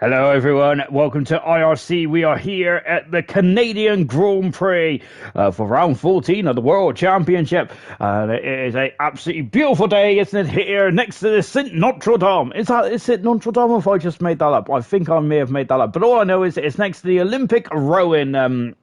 Hello everyone, welcome to IRC. We are here at the Canadian Grand Prix for round 14 of the World Championship. It is an absolutely beautiful day, isn't it, here next to the St. Notre Dame. Is it Notre Dame, or if I just made that up? I think I may have made that up, but all I know is it's next to the Olympic rowing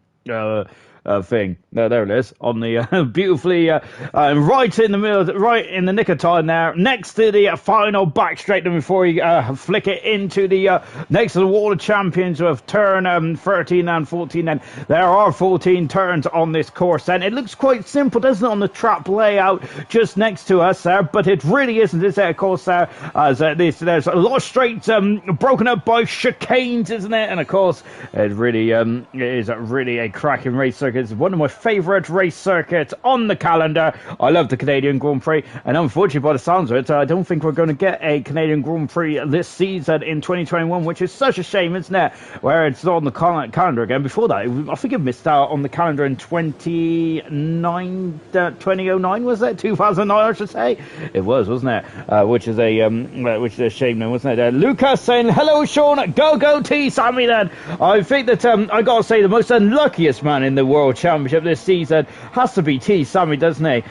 thing. There it is, on the beautifully right in the middle, right in the nick of time there, next to the final back straight before you flick it into the next to the World Champions of turn 13 and 14. And there are 14 turns on this course, and it looks quite simple, doesn't it, on the trap layout just next to us there, but it really isn't, is it, of course, as there's a lot of straights broken up by chicanes, isn't it? And of course it really it is really a cracking race circuit. It's one of my favourite race circuits on the calendar. I love the Canadian Grand Prix, and unfortunately, by the sounds of it, I don't think we're going to get a Canadian Grand Prix this season in 2021, which is such a shame, isn't it? Where it's not on the calendar again. Before that, I think it missed out on the calendar in 2009, was it? 2009, I should say. It was, wasn't it? Which is a shame, then, wasn't it? Lucas saying, hello, Sean. Go, T. Sammy, then. I think that I got to say the most unluckiest man in the World Championship this season has to be T. Sammy, doesn't he?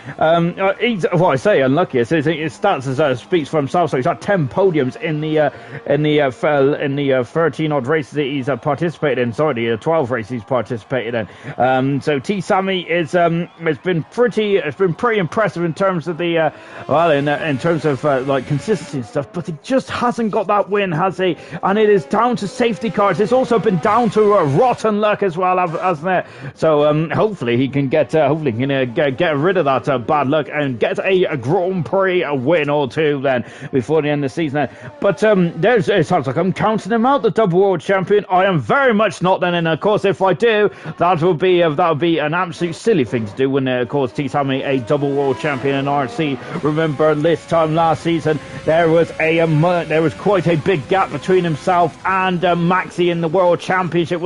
He's, well, I say unluckiest. His stats speaks for himself. So he's got 10 podiums in the 13 odd races that he's participated in. Sorry, the 12 races he's participated in. So T. Sammy is it's been pretty impressive in terms of the in terms of like consistency and stuff. But he just hasn't got that win, has he? And it is down to safety cars. It's also been down to rotten luck as well, hasn't it? So hopefully he can get rid of that bad luck and get a Grand Prix win or two then before the end of the season. But it sounds like I'm counting him out, the double world champion. I am very much not then, and of course if I do, that would be an absolute silly thing to do when of course T. Sammy a double world champion in IRC. Remember this time last season there was quite a big gap between himself and Maxi in the World Championship.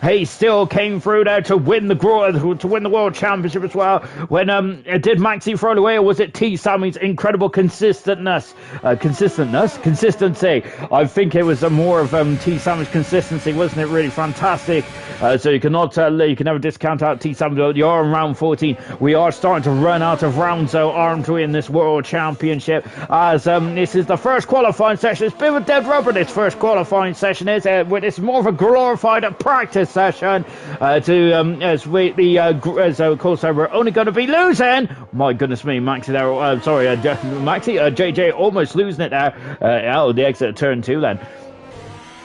He still came through there to win the World Championship as well. When did Maxi throw it away, or was it T. Sammy's incredible consistency? I think it was more of T. Sammy's consistency, wasn't it? Really fantastic. So you can never discount out T. Sammy. You're in round 14. We are starting to run out of rounds, though, aren't we, in this World Championship? As this is the first qualifying session. It's a bit of a dead rubber, this first qualifying session is. It's more of a glorified practice session of course we're only going to be losing. My goodness me, Maxi there. JJ almost losing it there. The exit of turn 2 then.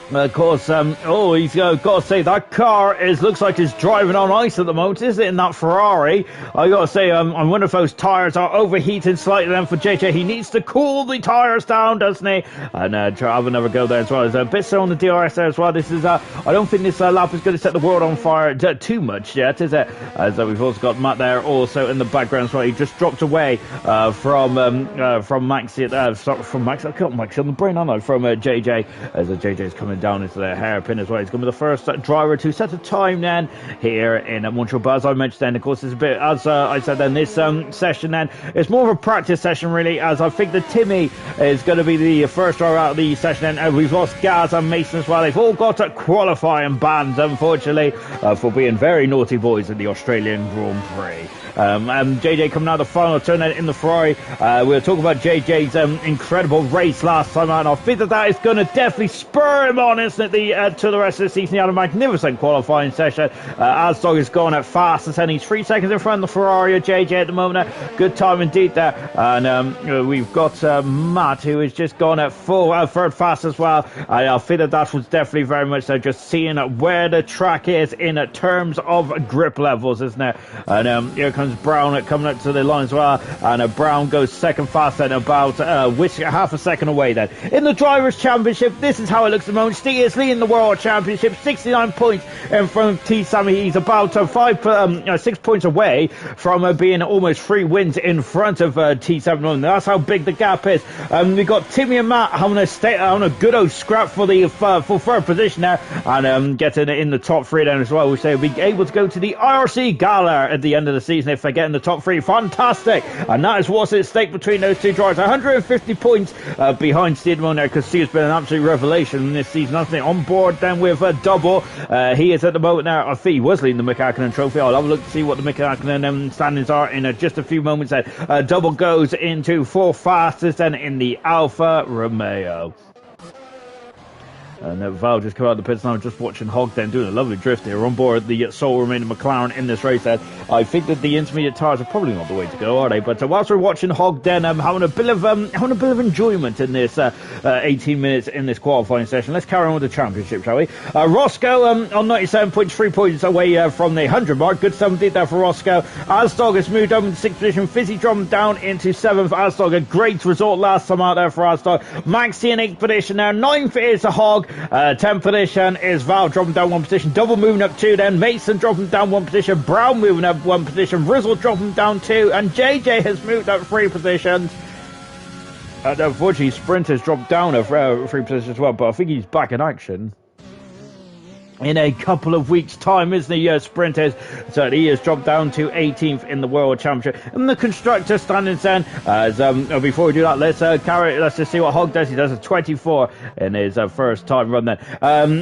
Of course, he's got to say that car looks like it's driving on ice at the moment, isn't it, in that Ferrari? I got to say, I wonder if those tyres are overheating slightly then for JJ. He needs to cool the tyres down, doesn't he? And have another go there as well. There's a bit so on the DRS there as well. This is, I don't think this lap is going to set the world on fire too much yet, is it? As we've also got Matt there also in the background as well. He just dropped away from Maxi, from Max. I got Maxi on the brain, aren't I? From JJ, as JJ's coming down into the hairpin as well. He's going to be the first driver to set a time then here in Montreal. But as I mentioned then, of course, it's a bit, as I said then, this session then, it's more of a practice session really, as I think that Timmy is going to be the first driver out of the session then. We've lost Gaz and Mason as well. They've all got qualifying bans, unfortunately, for being very naughty boys in the Australian Grand Prix. JJ coming out of the final turn in the Ferrari. We'll talk about JJ's incredible race last time out, and I think that is going to definitely spur him on, isn't it, to the rest of the season. He had a magnificent qualifying session. Asdog is going at fastest, and he's 3 seconds in front of the Ferrari of JJ at the moment. Good time indeed there. And we've got Matt, who is just going at third fast as well. I think that was definitely very much so, just seeing where the track is in terms of grip levels, isn't it? And here comes Brown coming up to the line as well, and Brown goes second fast then, about half a second away then. In the Drivers' Championship, this is how it looks at the moment. Steve is leading the World Championship, 69 points in front of T. Sammy. He's about 6 points away from being almost 3 wins in front of T. Sammy. That's how big the gap is. We've got Timmy and Matt having a good old scrap for the for third position there, and getting in the top 3 then as well, which they'll be able to go to the IRC Gala at the end of the season if they get in the top 3. Fantastic. And that is what's at stake between those two drivers. 150 points behind Steedman there, because Steve's been an absolute revelation in this season. season, hasn't he? On board then with a double. He is at the moment now, I think he was leading the McHackinen Trophy. I'll have a look to see what the McHackinen standings are in just a few moments. Double goes into 4th fastest then in the Alfa Romeo. And Val just come out of the pits now. I'm just watching Hogg then doing a lovely drift here on board the sole remaining McLaren in this race. I think that the intermediate tyres are probably not the way to go, are they? But whilst we're watching Hogg then having a bit of enjoyment in this 18 minutes in this qualifying session, let's carry on with the championship, shall we? Roscoe on 97 points, 3 points away from the 100 mark. Good 70 there for Roscoe. Asdog has moved up into 6th position. Fizzy dropped down into 7th. Asdog, a great result last time out there for Asdog. Maxi in 8th position now. 9th is a Hogg. 10th position is Val dropping down 1 position. Double moving up 2 then. Mason dropping down 1 position. Brown moving up 1 position. Rizzle dropping down 2. And JJ has moved up 3 positions. And unfortunately, Sprint has dropped down 3 positions as well. But I think he's back in action in a couple of weeks' time, isn't he, Sprinters? So he has dropped down to 18th in the World Championship. And the constructor standings then, as before we do that, let's just see what Hogg does. He does a 24 in his first time run then.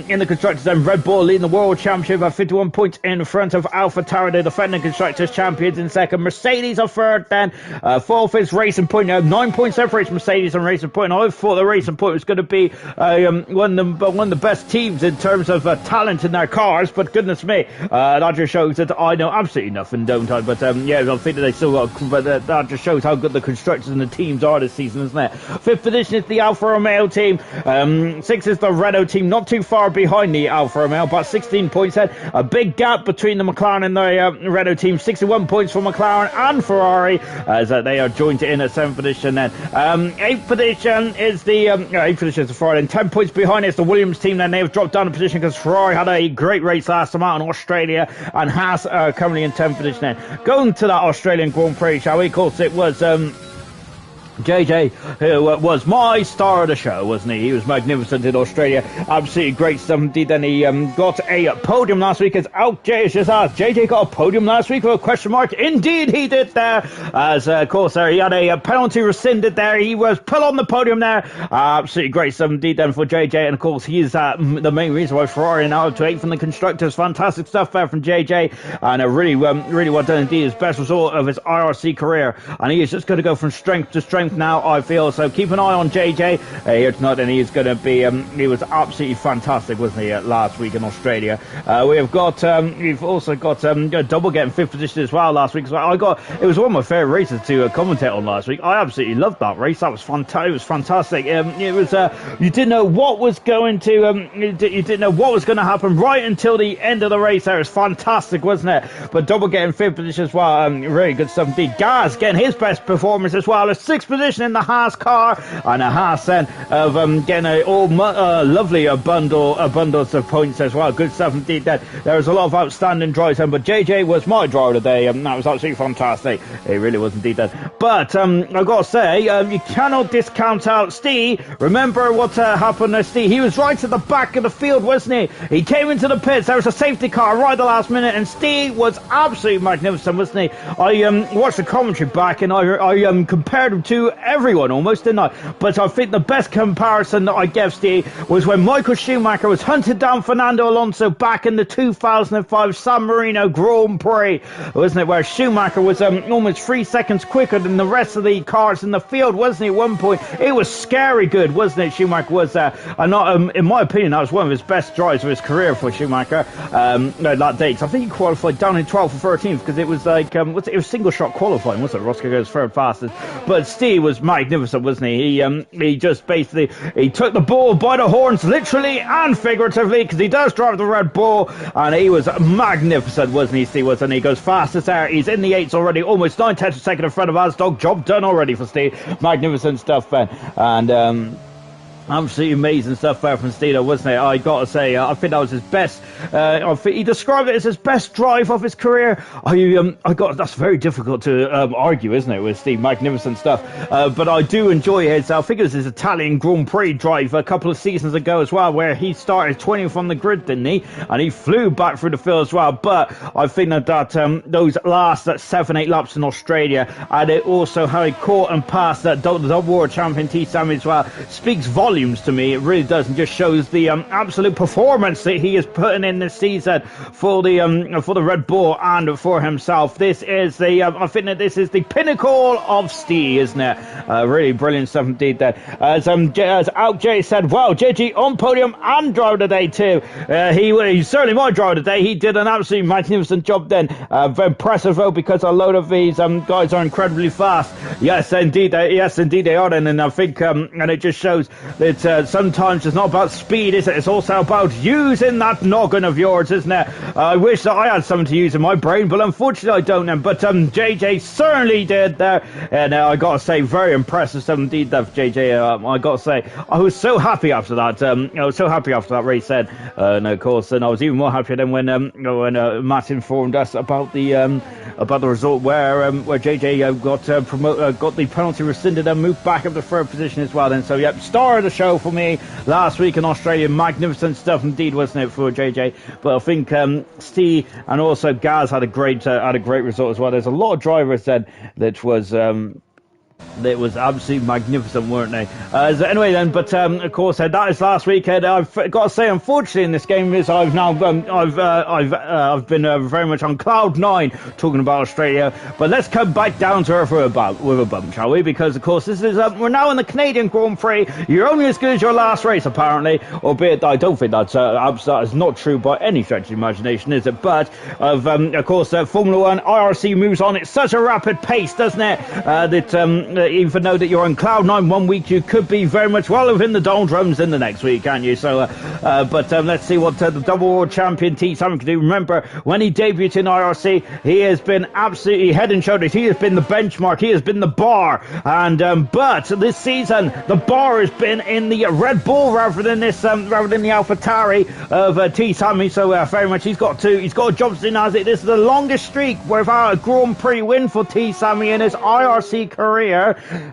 In the constructors then, Red Bull leading the World Championship at 51 points in front of Alpha Tauri, the defending constructors champions in second. Mercedes are third then. 4th is Racing Point. 9 points separates Mercedes and Racing Point. I thought the Racing Point was going to be one of the best teams in terms of talent in their cars, but goodness me, that just shows that I know absolutely nothing, don't I? But yeah, I think that they still got, but that just shows how good the constructors and the teams are this season, isn't it? 5th position is the Alfa Romeo team. 6th is the Renault team, not too far behind the Alfa Romeo, but 16 points then. A big gap between the McLaren and the Renault team. 61 points for McLaren and Ferrari, as they are joined in at 7th position then. 8th position is the 8th position is the Ferrari, and 10 points behind is the Williams team. Then they have dropped down a position because Ferrari had a great race last time out in Australia, and Haas currently in 10th position then. Going to that Australian Grand Prix, shall we? Of course, it was JJ, who was my star of the show, wasn't he? He was magnificent in Australia. Absolutely great stuff indeed. Then he got a podium last week. As Jay just asked, JJ got a podium last week with a question mark? Indeed he did there. As of course there, he had a penalty rescinded there. He was put on the podium there. Absolutely great stuff indeed then for JJ. And of course he is the main reason why Ferrari now up to 8th from the constructors. Fantastic stuff there from JJ. And really well done indeed. His best result of his IRC career. And he is just going to go from strength to strength now, I feel. So keep an eye on JJ here tonight, and he's going to be he was absolutely fantastic, wasn't he, last week in Australia. We've also got double getting 5th position as well last week. So it was one of my favourite races to commentate on last week. I absolutely loved that race. That was fantastic. It was fantastic. It was you didn't know what was going to you didn't know what was going to happen right until the end of the race. There, it was fantastic, wasn't it? But double getting 5th position as well. Really good stuff indeed. Gaz getting his best performance as well. A 6th position in the Haas car, and a Haas then of getting a lovely bundles of points as well. Good stuff indeed. There was a lot of outstanding drives, but JJ was my driver today, and that was absolutely fantastic. It really was indeed that. But I've got to say, you cannot discount out Steve. Remember what happened to Steve? He was right at the back of the field, wasn't he? He came into the pits. There was a safety car right at the last minute, and Steve was absolutely magnificent, wasn't he? I watched the commentary back, and I compared him to everyone almost, didn't I? But I think the best comparison that I gave Steve was when Michael Schumacher was hunted down Fernando Alonso back in the 2005 San Marino Grand Prix, wasn't it? Where Schumacher was almost 3 seconds quicker than the rest of the cars in the field, wasn't he? At one point, it was scary good, wasn't it? Schumacher was in my opinion, that was one of his best drives of his career for Schumacher. That day, I think he qualified down in 12th or 13th because it was like it was single shot qualifying, wasn't it? Roscoe goes third fastest, but Steve was magnificent, wasn't he? He just basically he took the bull by the horns, literally and figuratively, because he does drive the Red Bull, and he was magnificent, wasn't he? Steve was, and he goes fastest there. He's in the 8s already, almost 9/10 of a second in front of Asdog. Job done already for Steve. Magnificent stuff, Ben. And absolutely amazing stuff there from Steve, wasn't it? I got to say, I think that was his best. He described it as his best drive of his career. That's very difficult to argue, isn't it, with Steve? Magnificent stuff. But I do enjoy his. I think it was his Italian Grand Prix drive a couple of seasons ago as well, where he started 20th on the grid, didn't he? And he flew back through the field as well. But I think that those last 7-8 laps in Australia, and it also how he caught and passed that double world champion T. Sammy as well, speaks volumes volumes to me. It really does, and just shows the absolute performance that he is putting in this season for the Red Bull and for himself. This is I think that this is the pinnacle of Steve, isn't it? Really brilliant stuff indeed there. As Out J said, wow, JG on podium and driver of the day too. He's certainly my driver of the day. He did an absolutely magnificent job then. Very impressive though, because a load of these guys are incredibly fast. Yes, indeed they are. And I think and it just shows that sometimes it's not about speed, is it? It's also about using that noggin of yours, isn't it? I wish that I had something to use in my brain, but unfortunately I don't. But JJ certainly did there, and I gotta say, very impressive stuff indeed there for JJ. I gotta say, I was so happy after that. I was so happy after that race then, and of course, and I was even more happy then when Matt informed us about the result where JJ got the penalty rescinded and moved back up to third position as well. Then, so yep, star of the show for me last week in Australia. Magnificent stuff indeed, wasn't it, for JJ? But I think Steve and also Gaz had a great result as well. There's a lot of drivers then that was absolutely magnificent, weren't they? Anyway then, but of course that is last week. I've got to say, unfortunately, in this game is I've now I've been very much on cloud nine talking about Australia. But let's come back down to earth with a bump, shall we? Because of course this is we're now in the Canadian Grand Prix. You're only as good as your last race, apparently. Albeit I don't think that is not true by any stretch of the imagination, is it? But of course Formula One IRC moves on at such a rapid pace, doesn't it? That even though that you're on cloud nine one week, you could be very much well within the doldrums in the next week, can't you? So, but let's see what the double world champion T. Simon can do. Remember, when he debuted in IRC, he has been absolutely head and shoulders. He has been the benchmark. He has been the bar. And but this season, the bar has been in the Red Bull rather than the AlphaTauri of T. Simon. So very much he's got a job to do now. This is the longest streak without a Grand Prix win for T. Simon in his IRC career.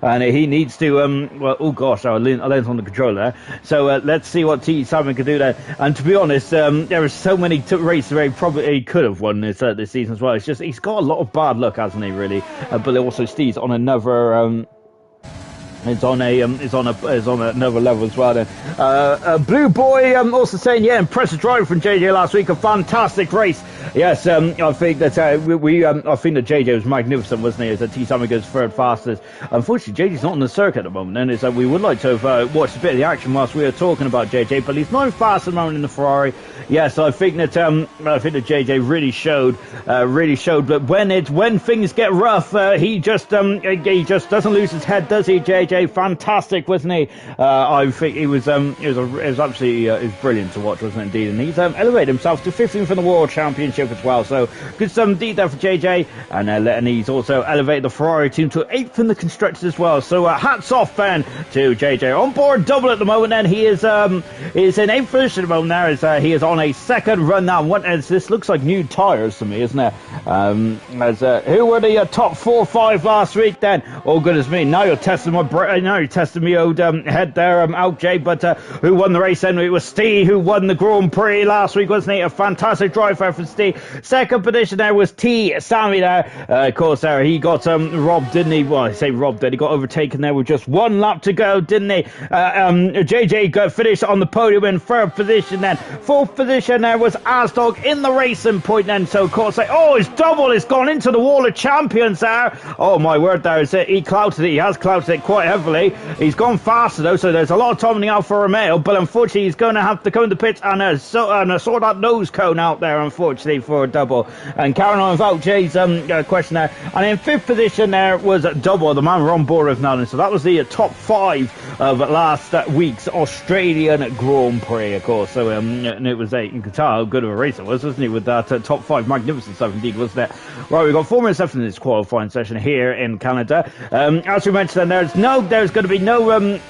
And he needs to well, oh gosh, I leaned on the controller. So let's see what T. Simon can do there. And to be honest, there are so many races where he probably could have won this season as well. It's just he's got a lot of bad luck, hasn't he? Really, but also Steve's on another. It's on another level as well. Then, Blue Boy also saying, yeah, impressive drive from JJ last week, a fantastic race. Yes, I think that I think that JJ was magnificent, wasn't he? As T. Simon goes third fastest. Unfortunately, JJ's not on the circuit at the moment, and it's we would like to have watched a bit of the action whilst we were talking about JJ, but he's not fast at the moment in the Ferrari. Yes, I think that JJ really showed. But when things get rough, he just doesn't lose his head, does he, JJ? Fantastic, wasn't he? I think it was absolutely it was brilliant to watch, wasn't it, indeed? And he's elevated himself to 15th in the World Championship as well. So good stuff indeed there for JJ, and he's also elevated the Ferrari team to 8th in the constructors as well. So hats off then to JJ. On board double at the moment, and he is in 8th position at the moment there, as he is on a second run now. This looks like new tyres to me, isn't it? Who were the top 4-5 last week then? Oh goodness me, now you're testing my brain. Now you're testing me old head there, Out Jay. But who won the race then? It was Steve who won the Grand Prix last week, wasn't he? A fantastic drive there for Steve. Second position there was T. Sammy there. Of course, there he got robbed, didn't he? Well, I say robbed, but he got overtaken there with just one lap to go, didn't he? JJ got finished on the podium in third position then. Fourth position there was Asdog in the racing point then. So of course, his double has gone into the wall of champions there. Oh my word, there is it. He clouted it. He has clouted it quite heavily. He's gone faster though, so there's a lot of time in the Alfa Romeo, but unfortunately he's going to have to come into pits and sort that nose cone out there, unfortunately, for a double. And carrying on without Jay's question there. And in fifth position there was double, the man we're on board with now. And so that was the top 5 of last week's Australian Grand Prix, of course. So and it was you could tell how good of a race it was, wasn't it, with that top 5 magnificent stuff indeed, wasn't it? Right, we've got 4 minutes left in this qualifying session here in Canada. As we mentioned, there's going to be no one's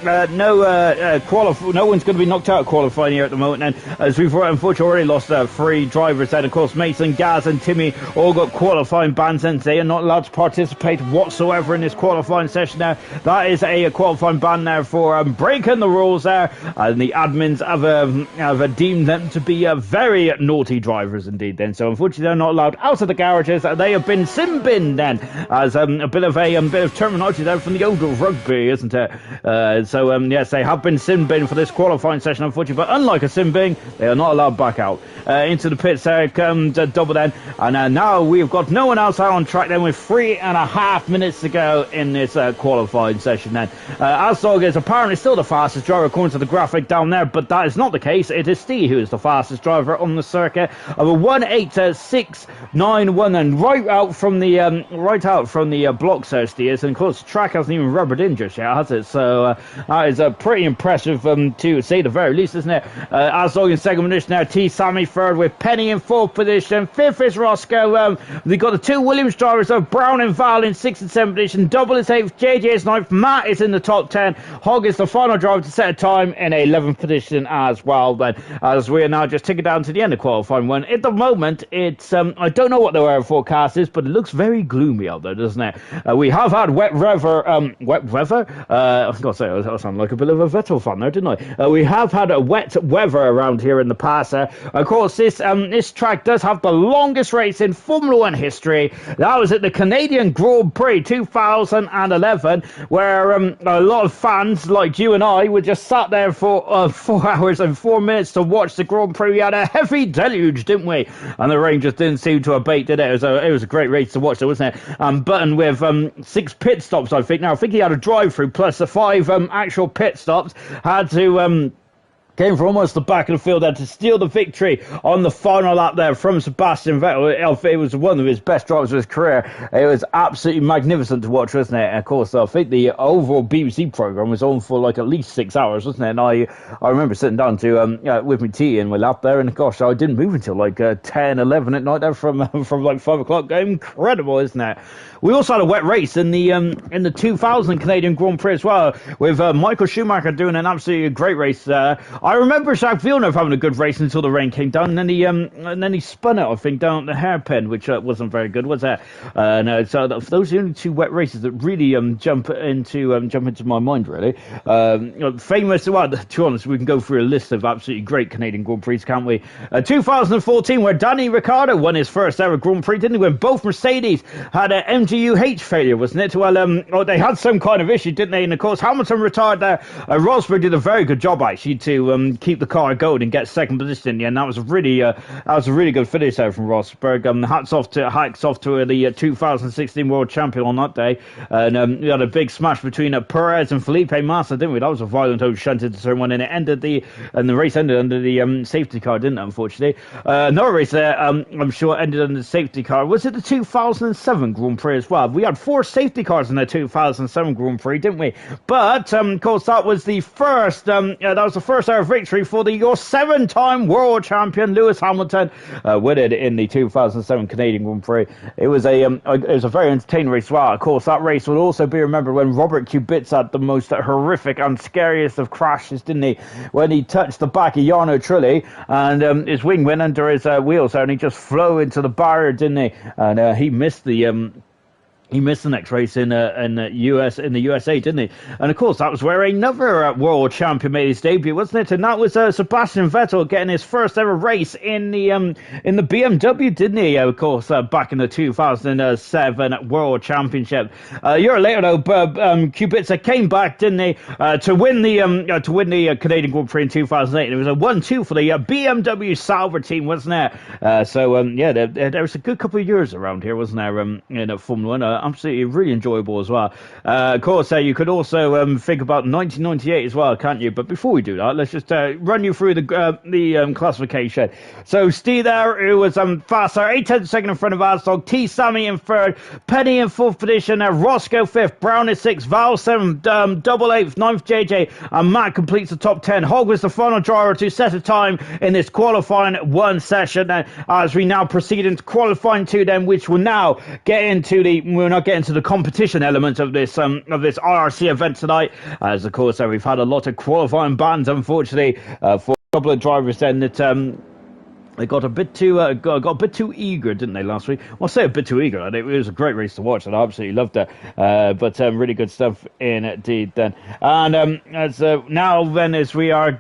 going to be knocked out of qualifying here at the moment. And as we've unfortunately already lost 3 drivers then, of course, Mason, Gaz and Timmy all got qualifying bans, and they are not allowed to participate whatsoever in this qualifying session now. That is a qualifying ban there for breaking the rules there, and the admins have deemed them to be very naughty drivers indeed. Then, so unfortunately, they're not allowed out of the garages. They have been sin binned then, as a bit of terminology there from the old rugby, isn't it? Yes, they have been sin binned for this qualifying session, unfortunately. But unlike a sin bin, they are not allowed back out into the pits. There comes double then, and now we've got no one else out on track then with 3.5 minutes to go in this qualifying session then. Asdog is apparently still the fastest driver according to the graphic down there, but that is not the case. It is Steve who is the fastest driver on the circuit of a 1.8691, and right out from the blocks there, Steve. And of course, the track hasn't even rubbered in just yet, has it? So that is pretty impressive to say the very least, isn't it? Asdog in second position there, T. Sammy third with Penny in fourth position. Fifth is Roscoe. They've got the two Williams drivers of Brown and Val in sixth and seventh position. Double is eighth. JJ is ninth. Matt is in the top 10. Hogg is the final driver to set a time in 11th position as well. Then, as we are now just ticking down to the end of qualifying one. At the moment, it's I don't know what the weather forecast is, but it looks very gloomy out there, doesn't it? We have had wet weather. I was going to say I sound like a bit of a Vettel fan there, didn't I? We have had a wet weather around here in the past. Of course, this track does have the longest race in Formula One history. That was at the Canadian Grand Prix 2011, where a lot of fans like you and I were just sat there for 4 hours and 4 minutes to watch the Grand Prix. We had a heavy deluge, didn't we? And the rain just didn't seem to abate, did it? It was a great race to watch, though, wasn't it? Button with 6 pit stops, I think. Now, I think he had a drive-through plus the 5 actual pit stops. Had to came from almost the back of the field there to steal the victory on the final lap there from Sebastian Vettel. It was one of his best drives of his career. It was absolutely magnificent to watch, wasn't it? And of course, I think the overall BBC programme was on for like at least 6 hours, wasn't it? And I remember sitting down to with my tea in my lap there, and gosh, I didn't move until like 10, 11 at night there from like 5 o'clock. Incredible, isn't it? We also had a wet race in the 2000 Canadian Grand Prix as well, with Michael Schumacher doing an absolutely great race there. I remember Jacques Villeneuve having a good race until the rain came down, and then he spun it, I think, down the hairpin, which wasn't very good, was it? No, so those are the only 2 wet races that really jump into my mind, really. Famous, well, to be honest, we can go through a list of absolutely great Canadian Grand Prix, can't we? 2014, where Danny Ricciardo won his first ever Grand Prix, didn't he? When both Mercedes had an MGU-H failure, wasn't it? Well, they had some kind of issue, didn't they? And of course, Hamilton retired there. Rosberg did a very good job, actually, to keep the car going and get second position in the end. That was a really good finish there from Rosberg. Hats off to the 2016 world champion on that day. And we had a big smash between Perez and Felipe Massa, didn't we? That was a violent old shunt into turn one, and the race ended under the safety car, didn't it? Unfortunately, another race there, I'm sure, ended under the safety car. Was it the 2007 Grand Prix as well? We had 4 safety cars in the 2007 Grand Prix, didn't we? But of course, that was the first ever victory for your 7-time world champion Lewis Hamilton, winning in the 2007 Canadian Grand Prix. It was a very entertaining race as well. Of course, that race will also be remembered when Robert Kubica had the most horrific and scariest of crashes, didn't he? When he touched the back of Jarno Trulli and his wing went under his wheels there, and he just flew into the barrier, didn't he? And he missed the next race in the USA, didn't he? And of course, that was where another world champion made his debut, wasn't it? And that was Sebastian Vettel getting his first ever race in the BMW, didn't he? Of course, back in the 2007 World Championship. A year later, though, Kubica came back, didn't he, to win the Canadian Grand Prix in 2008. And it was a 1-2 for the BMW Sauber team, wasn't it? There was a good couple of years around here, wasn't there? In Formula One. Absolutely really enjoyable as well. Of course, you could also think about 1998 as well, can't you? But before we do that, let's just run you through the classification. So Steve there, who was faster, 8 seconds in front of Asdog, T. Sammy in third, Penny in fourth position, Roscoe fifth, Brown is sixth, Val seventh, double eighth, ninth JJ, and Matt completes the top 10. Hogg was the final driver to set a time in this qualifying 1 session, as we now proceed into qualifying 2, then, which will now get into the competition element of this IRC event tonight, as of course we've had a lot of qualifying bans, unfortunately, for a couple of drivers then that They got a bit too got a bit too eager, didn't they, last week? Well, I say a bit too eager. It was a great race to watch, and I absolutely loved it. But really good stuff indeed. Then, and as now then, as we're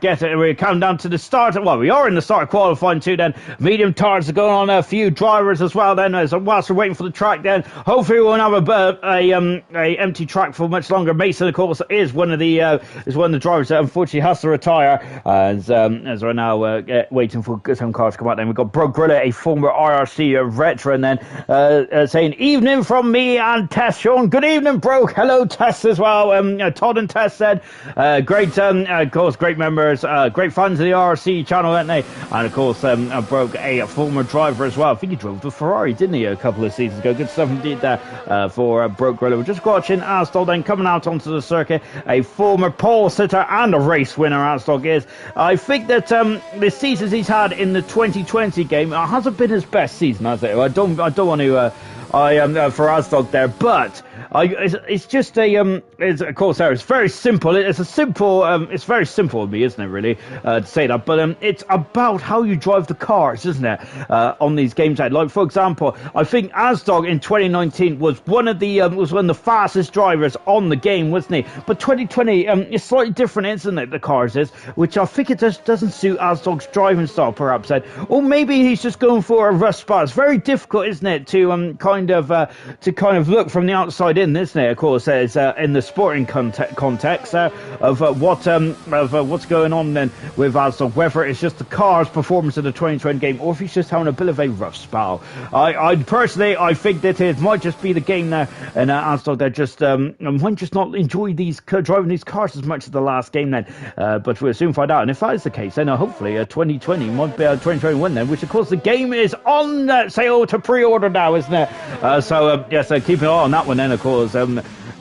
counting down to the start. Well, we are in the start of qualifying too. Then medium tires are going on. A few drivers as well. Then, as whilst we're waiting for the track, then hopefully we won't have a empty track for much longer. Mason, of course, is one of the drivers that unfortunately has to retire. As we're now waiting for some cars to come out. Then we've got Brooke Griller, a former IRC veteran, then saying evening from me and Tess. Sean, good evening, Brooke. Hello, Tess, as well. Todd and Tess said great, of course, great members, great fans of the IRC channel, aren't they? And of course, Brooke, a former driver as well. I think he drove the Ferrari, didn't he, a couple of seasons ago? Good stuff indeed there for Brooke Griller. We're just watching Asdog then coming out onto the circuit, a former pole sitter and a race winner. Asdog is. I think that the seasons he's had in the 2020 game hasn't been his best season, has it? I don't want to for Asdog there, but it's just of course, it's very simple. It's very simple of me, isn't it, really, to say that? But it's about how you drive the cars, isn't it? On these games, like for example, I think Asdog in 2019 was one of the fastest drivers on the game, wasn't he? But 2020 is slightly different, isn't it? The cars is, which I think it just doesn't suit Asdog's driving style, perhaps. Or maybe he's just going for a rough spot. It's very difficult, isn't it, to kind of look from the outside in, isn't it? Of course, as in the sporting context of what's going on then with Asdog, whether it's just the car's performance in the 2020 game or if he's just having a bit of a rough spell. I personally think that it might just be the game now, and Asdog they just might just not enjoy driving these cars as much as the last game then. But we'll soon find out. And if that is the case, then hopefully 2020 might be 2021 then, which of course the game is on sale to pre-order now, isn't it? So keep an eye on that one then, of course.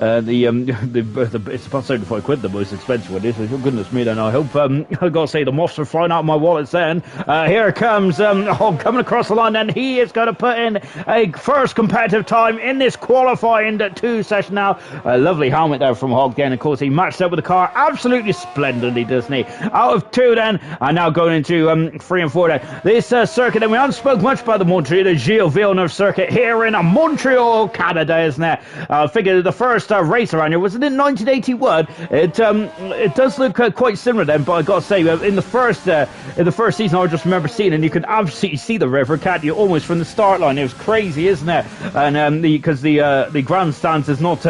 It's about £75, the most expensive one is. Oh, goodness me, then I hope I've got to say the moths are flying out of my wallets then. Here comes Hogg coming across the line, and he is going to put in a first competitive time in this qualifying 2 session now. A lovely helmet there from Hogg then. Of course, he matched up with the car absolutely splendidly, doesn't he? Out of 2 then, and now going into 3 and 4 then. This circuit, and we haven't spoke much about the Gilles Villeneuve circuit here in Montreal, Canada, isn't it? I figured the first race around here was in 1981. It does look quite similar then, but I got to say, in the first season, I just remember seeing, and you could absolutely see the river, can't you? Almost from the start line. It was crazy, isn't it? And because the grandstands was not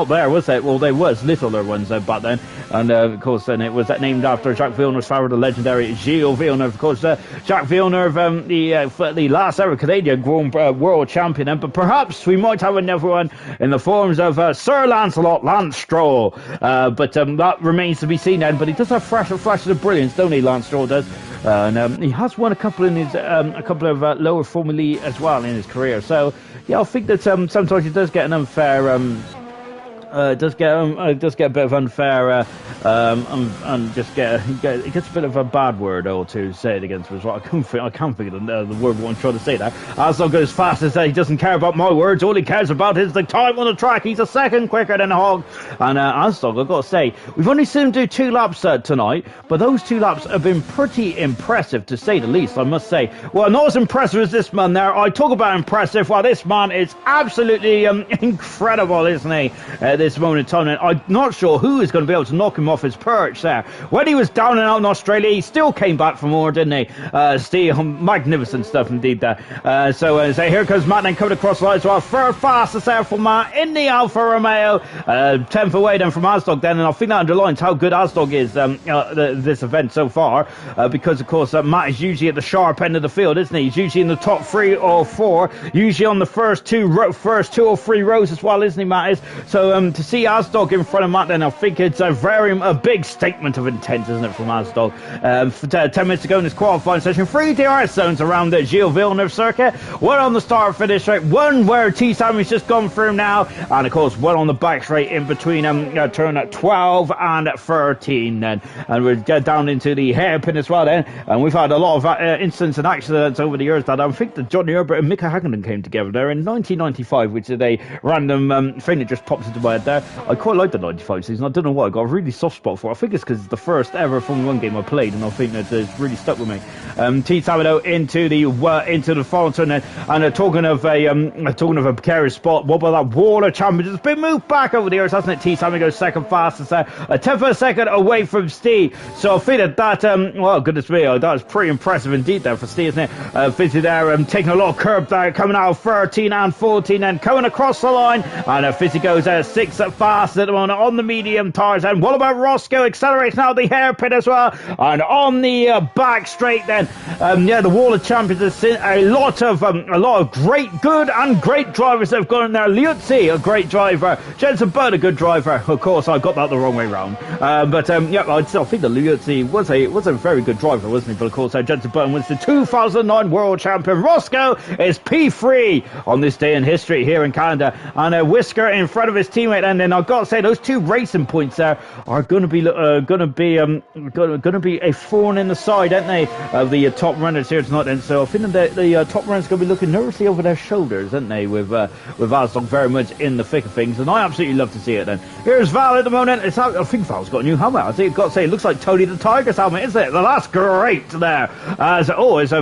there, was it? Well, there was littler ones back then, and of course, then it was named after Jacques Villeneuve's father, the legendary Gilles Villeneuve. Of course, Jacques Villeneuve, the last ever Canadian world champion, but perhaps we might have another one in the forms of Sir Lancelot Lance Stroll. But that remains to be seen then. But he does have flashes of brilliance, don't he, Lance Stroll does? And he has won a couple in his lower Formula as well in his career. So yeah, I think that sometimes he does get an unfair. Does get a bit of unfair, and just it gets a bit of a bad word or two say it against him as well. I can't think of the word what I'm trying to say there. Asdog goes fast as he doesn't care about my words. All he cares about is the time on the track. He's a second quicker than Hogg. And Asdog, I've got to say, we've only seen him do 2 laps tonight, but those 2 laps have been pretty impressive, to say the least, I must say. Well, not as impressive as this man there. I talk about impressive. Well, this man is absolutely incredible, isn't he? This moment in time, and I'm not sure who is going to be able to knock him off his perch there. When he was down and out in Australia, he still came back for more, didn't he? Steve, magnificent stuff indeed there. So here comes Matt then coming across the line as well. Fastest there for Matt in the Alfa Romeo. 10th away then from Asdog then, and I think that underlines how good Asdog is this event so far, because of course Matt is usually at the sharp end of the field, isn't he? He's usually in the top 3 or 4, usually on the first two or three rows as well, isn't he, Matt? Is so to see Asdog in front of Matt, then I think it's a big statement of intent, isn't it, from Asdog? 10 minutes to go in this qualifying session. 3 DRS zones around the Gilles Villeneuve circuit. 1 on the start finish straight, 1 where T-Sammy's just gone through now, and of course 1 on the back straight in between turn 12 and 13 then. And we'll get down into the hairpin as well then. And we've had a lot of incidents and accidents over the years that I think that Johnny Herbert and Mika Hakkinen came together there in 1995, which is a random thing that just pops into my red there. I quite like the 95 season. I don't know why. I got a really soft spot for it. I think it's because it's the first ever Formula 1 game I played, and I think that it's really stuck with me. Team Sabido into the final turn then. And talking of a precarious spot, what about that wall of champions? It's been moved back over the years, hasn't it? Team Sabido goes second fastest there, a tenth of a second away from Steve. So I feel that well, goodness me, that was pretty impressive indeed there for Steve, isn't it? Fizzy there, taking a lot of curb there, coming out of 13 and 14, and coming across the line. And Fizzy goes sixth fastest at the moment on the medium tires. And what about Roscoe accelerating out the hairpin as well? And on the back straight then, the wall of champions has seen a lot of good and great drivers that have gone in there. Liuzzi, a great driver. Jensen Byrne, a good driver. Of course, I got that the wrong way round. But I still think that Liuzzi was a very good driver, wasn't he? But of course, Jensen Byrne wins the 2009 World Champion. Roscoe is P3 on this day in history here in Canada, and a whisker in front of his teammate. And then I've got to say, those 2 racing points there are going to be a thorn in the side, aren't they, of the top runners here tonight? And so I think that the top runners are going to be looking nervously over their shoulders, aren't they, with Valstock very much in the thick of things. And I absolutely love to see it. Then here's Val at the moment. I think Val's got a new helmet. I think I've got to say, it looks like Tony the Tiger's helmet, isn't it? Well, that's great there. As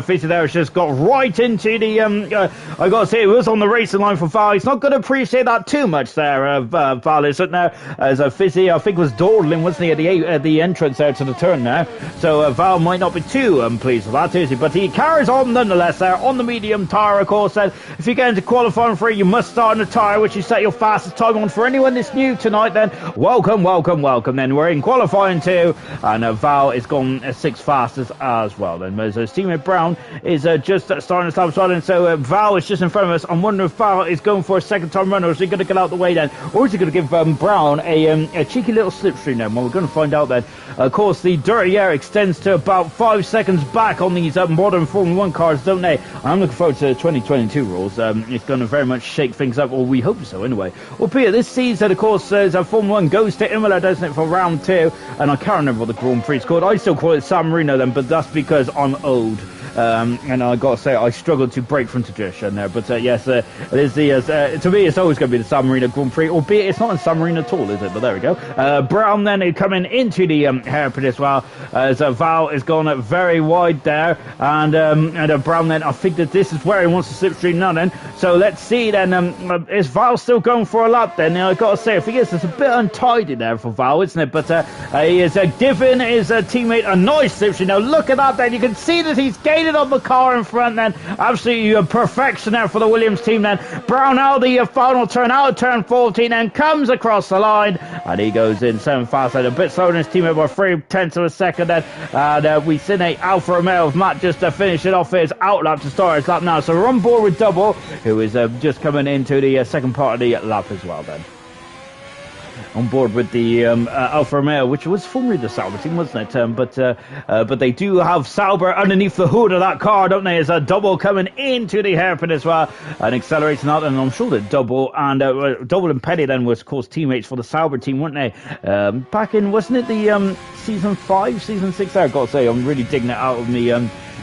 Fizzy there has just got right into the I got to say, it was on the racing line for Val. He's not going to appreciate that too much there, Val, isn't there? As Fizzy, I think, was dawdling, wasn't he, at the entrance there to the turn there. So Val might not be too pleased with that, is he? But he carries on nonetheless there on the medium tyre, of course. If you get into qualifying 3, you must start on the tyre which you set your fastest time on. For anyone that's new tonight, then welcome. Then we're in qualifying 2, and Val is gone 6th fastest as well. Then his teammate Brown is just starting to stop as well, and so Val is just in front of us. I'm wondering if Val is going for a second time run, or is he going to get out the way then, or is he going to give Brown a cheeky little slipstream then? Well, we're going to find out then. Of course, the dirty air extends to about 5 seconds back on these modern Formula 1 cars, don't they? I'm looking forward to the 2022 rules. It's going to very much shake things up, or we hope so anyway. Well, Peter, this season, of course, Formula 1 goes to Imola, doesn't it, for round 2, and I can't remember what the Grand Prix is called. I still call it San Marino then, but that's because I'm old. And I got to say, I struggled to break from tradition there. But yes, it is to me, it's always going to be the San Marino Grand Prix, albeit it's not in San Marino at all, is it? But there we go. Brown then coming into the hairpin as well, as Val is gone very wide there, and Brown then, I think that this is where he wants to slipstream now then. So let's see then, is Val still going for a lap then? I've got to say, I think it's a bit untidy there for Val, isn't it? But he is giving his teammate a nice slipstream. Now look at that then, you can see that he's gaining on the car in front then. Absolutely a perfection there for the Williams team then. Brown out the final turn, out of turn 14, and comes across the line, and he goes in 7th fast, a bit slower than his teammate by 3/10 of a second then. And we see a Alfa Romeo of Matt just finishing off his outlap to start his lap now. So we're on board with Double, who is just coming into the second part of the lap as well then. On board with the Alfa Romeo, which was formerly the Sauber team, wasn't it? But they do have Sauber underneath the hood of that car, don't they? As a Double coming into the hairpin as well, and accelerating out. And I'm sure that Double and Petty then was, of course, teammates for the Sauber team, weren't they? Back in, wasn't it the season 5, season 6? There, I've got to say, I'm really digging it out of me.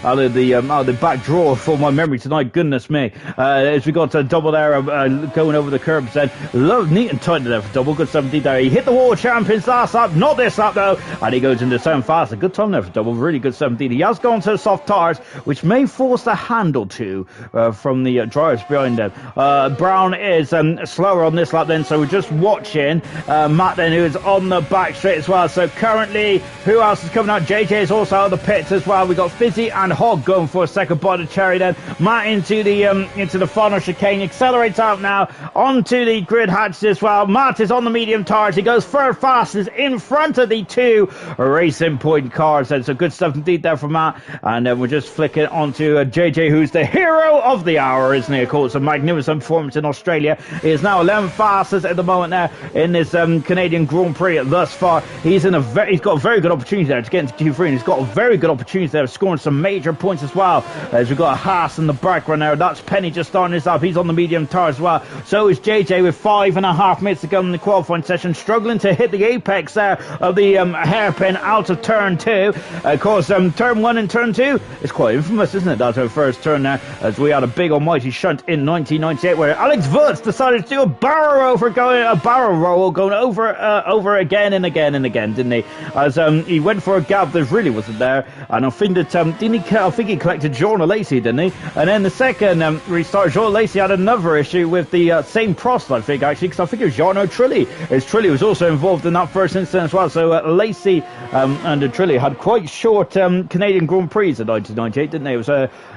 Out of the back drawer for my memory tonight, goodness me. As we got to Double there, going over the curbs then. Neat and tight there for Double, good 17 there. He hit the World Champions last lap, not this lap though, and he goes into 7th fast. A good time there for Double, really good 17. He has gone to the soft tires, which may force the handle to from the drivers behind him. Brown is slower on this lap then, so we're just watching Matt then, who is on the back straight as well. So currently, who else is coming out? JJ is also out of the pits as well. We got Fizzy and Hogg going for a second bite of cherry then. Matt into the final chicane, accelerates out now onto the grid hatches as well. Matt is on the medium tires, he goes third fastest in front of the 2 Racing Point cars. That's so good stuff indeed there from Matt. And then we're just flicking onto JJ, who's the hero of the hour, isn't he? Of course, a magnificent performance in Australia. He is now 11th fastest at the moment there in this Canadian Grand Prix thus far. He's got a very good opportunity there to get into Q3, and he's got a very good opportunity there of scoring some major points as well. As we've got a Haas in the background there. That's Penny just starting this up. He's on the medium tire as well. So is JJ with 5.5 minutes to go in the qualifying session, struggling to hit the apex there of the hairpin out of turn 2. Of course, turn 1 and turn 2 is quite infamous, isn't it? That's our first turn there, as we had a big almighty shunt in 1998 where Alex Wurz decided to do a barrel roll going over again and again and again, didn't he? As he went for a gap that really wasn't there, and I think that I think he collected Jean Lacey, didn't he? And then the second restart, Jean Lacey had another issue with the same Prost, I think, actually, because I think it was Jarno Trulli. As Trulli was also involved in that first incident as well. So Lacey and Trulli had quite short Canadian Grand Prix in 1998, didn't they?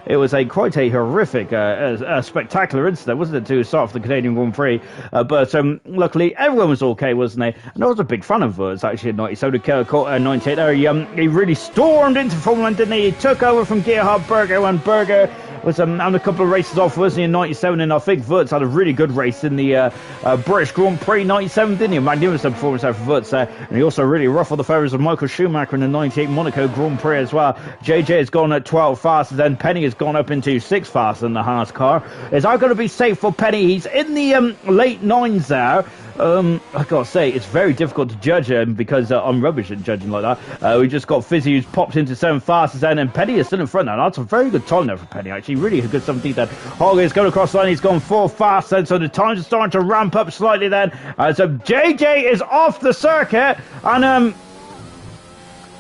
It was quite a horrific, spectacular incident, wasn't it, to start off the Canadian Grand Prix? But luckily everyone was okay, wasn't they? And I was a big fan of Wurz actually in 98 there. He really stormed into Formula 1, didn't he? He took over from Gerhard Berger when Berger was having a couple of races off, wasn't he, in 97, and I think Wurz had a really good race in the British Grand Prix 97, didn't he? A magnificent performance there for Wurz there, and he also really ruffled the feathers of Michael Schumacher in the 98 Monaco Grand Prix as well. JJ has gone at 12 faster, then Penny has gone up into 6 faster in the Haas car. Is that going to be safe for Penny? He's in the late 9s there. I gotta say, it's very difficult to judge him because I'm rubbish at judging like that. We just got Fizzy who's popped into 7 fastest then, and Penny is still in front now. That's a very good time there for Penny, actually. Really a good 17th then. Holger is going across the line. He's gone 4 fast then, so the times are starting to ramp up slightly then. So JJ is off the circuit, and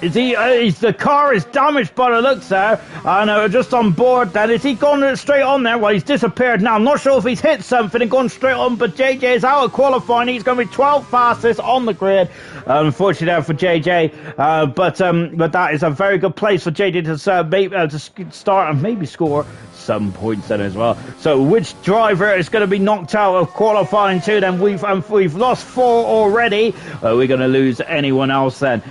the car is damaged by the looks there, and just on board then. Is he gone straight on there? Well, he's disappeared now. I'm not sure if he's hit something and gone straight on, but JJ is out of qualifying. He's going to be 12th fastest on the grid, unfortunately there for JJ, but that is a very good place for JJ to start and maybe score some points then as well. So which driver is going to be knocked out of qualifying 2 then? We've lost 4 already. We're going to lose anyone else then.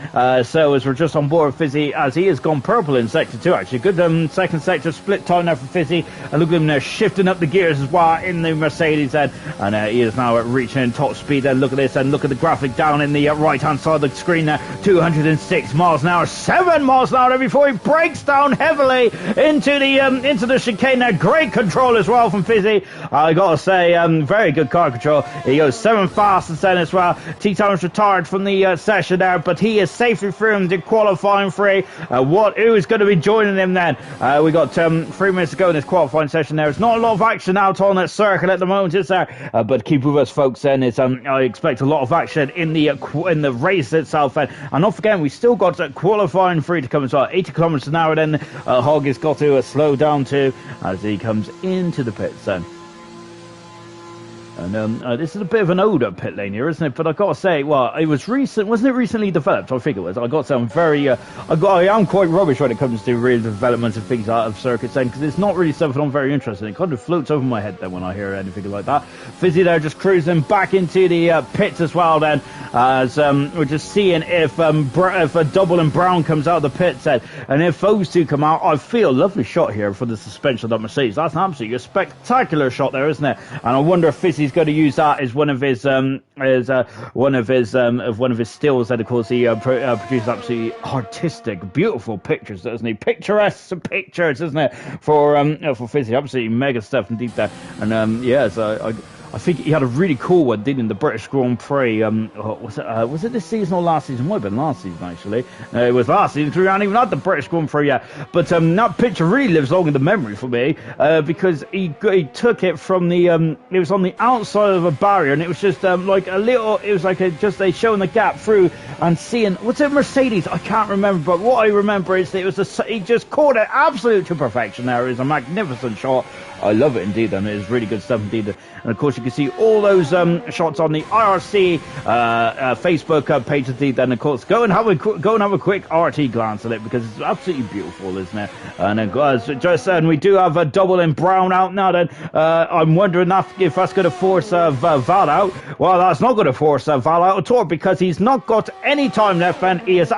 So as we're just on board with Fizzy, as he has gone purple in sector 2 actually. Good second sector split time there for Fizzy, and look at him there shifting up the gears as well in the Mercedes then, and he is now reaching top speed then. Look at this, and look at the graphic down in the right hand side of the screen there. 206 miles an hour, 7 miles an hour before he breaks down heavily into the chicane there. Great control as well from Fizzy, I gotta say. Very good car control. He goes 7 fastest then as well. T-Town's retired from the session there, but he is safely through him to qualifying 3. Who is going to be joining him then? We got 3 minutes to go in this qualifying session there. It's not a lot of action out on that circuit at the moment, is there? But keep with us, folks, then. I expect a lot of action in the race itself, and not forgetting we still got qualifying 3 to come as well. 80 kilometers an hour then. Hog has got to slow down too as he comes into the pits then. And this is a bit of an older pit lane here, isn't it? But I got to say, well, it was recent, wasn't it? Recently developed, I think it was. I got to say, I'm very, I am quite rubbish when it comes to real developments and things out of circuits then, because it's not really something I'm very interested in. It kind of floats over my head then when I hear anything like that. Fizzy there just cruising back into the pits as well then, as we're just seeing if a double and Brown comes out of the pits then, and if those two come out, I feel a lovely shot here for the suspension of that Mercedes. That's an absolutely spectacular shot there, isn't it? And I wonder if Fizzy's going to use that as one of his stills. And of course he produces absolutely artistic, beautiful pictures, doesn't he? Picturesque pictures, isn't it? For Fizzy, absolutely mega stuff indeed there. And so I think he had a really cool one, didn't he, in the British Grand Prix. Was it this season or last season? It might have been last season, actually. It was last season, because we hadn't even had the British Grand Prix yet. But that picture really lives long in the memory for me, because he took it from the, it was on the outside of a barrier, and it was just like a little, it was like they showing the gap through and seeing, what's it, Mercedes? I can't remember, but what I remember is that he just caught it absolute to perfection there. It was a magnificent shot. I love it indeed, and it is really good stuff indeed. And of course, you can see all those shots on the IRC Facebook page indeed. Then of course, go and have a quick RT glance at it, because it's absolutely beautiful, isn't it? And then, as just said, we do have a double in Brown out now. Then I'm wondering if that's going to force Val out. Well, that's not going to force Val out at all, because he's not got any time left, and he is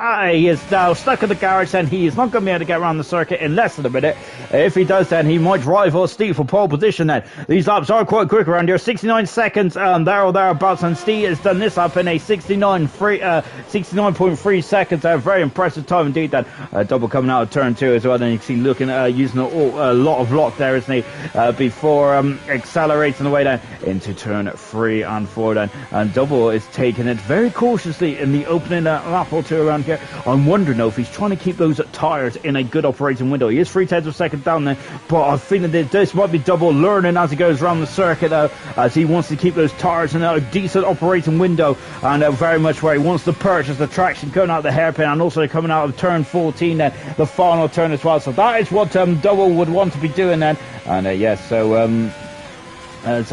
now stuck in the garage, and he is not going to be able to get around the circuit in less than a minute. If he does, then he might rival Steve for pole position then. These laps are quite quick around here. 16 69 seconds there or thereabouts, and Steve has done this up in a 69.3 seconds. Very impressive time indeed. That double coming out of turn 2 as well. Then you can see looking using a lot of lock there, isn't he, before accelerating the way down into turn 3 and 4 then. And double is taking it very cautiously in the opening lap or two around here. I'm wondering though if he's trying to keep those tyres in a good operating window. He is 3/10 of a second down there, but I'm feeling that this might be double learning as he goes around the circuit though, as he wants to keep those tyres in a decent operating window, and very much where he wants to purchase the traction coming out of the hairpin, and also coming out of turn 14 then, the final turn as well. So that is what double would want to be doing then. And yes, so that's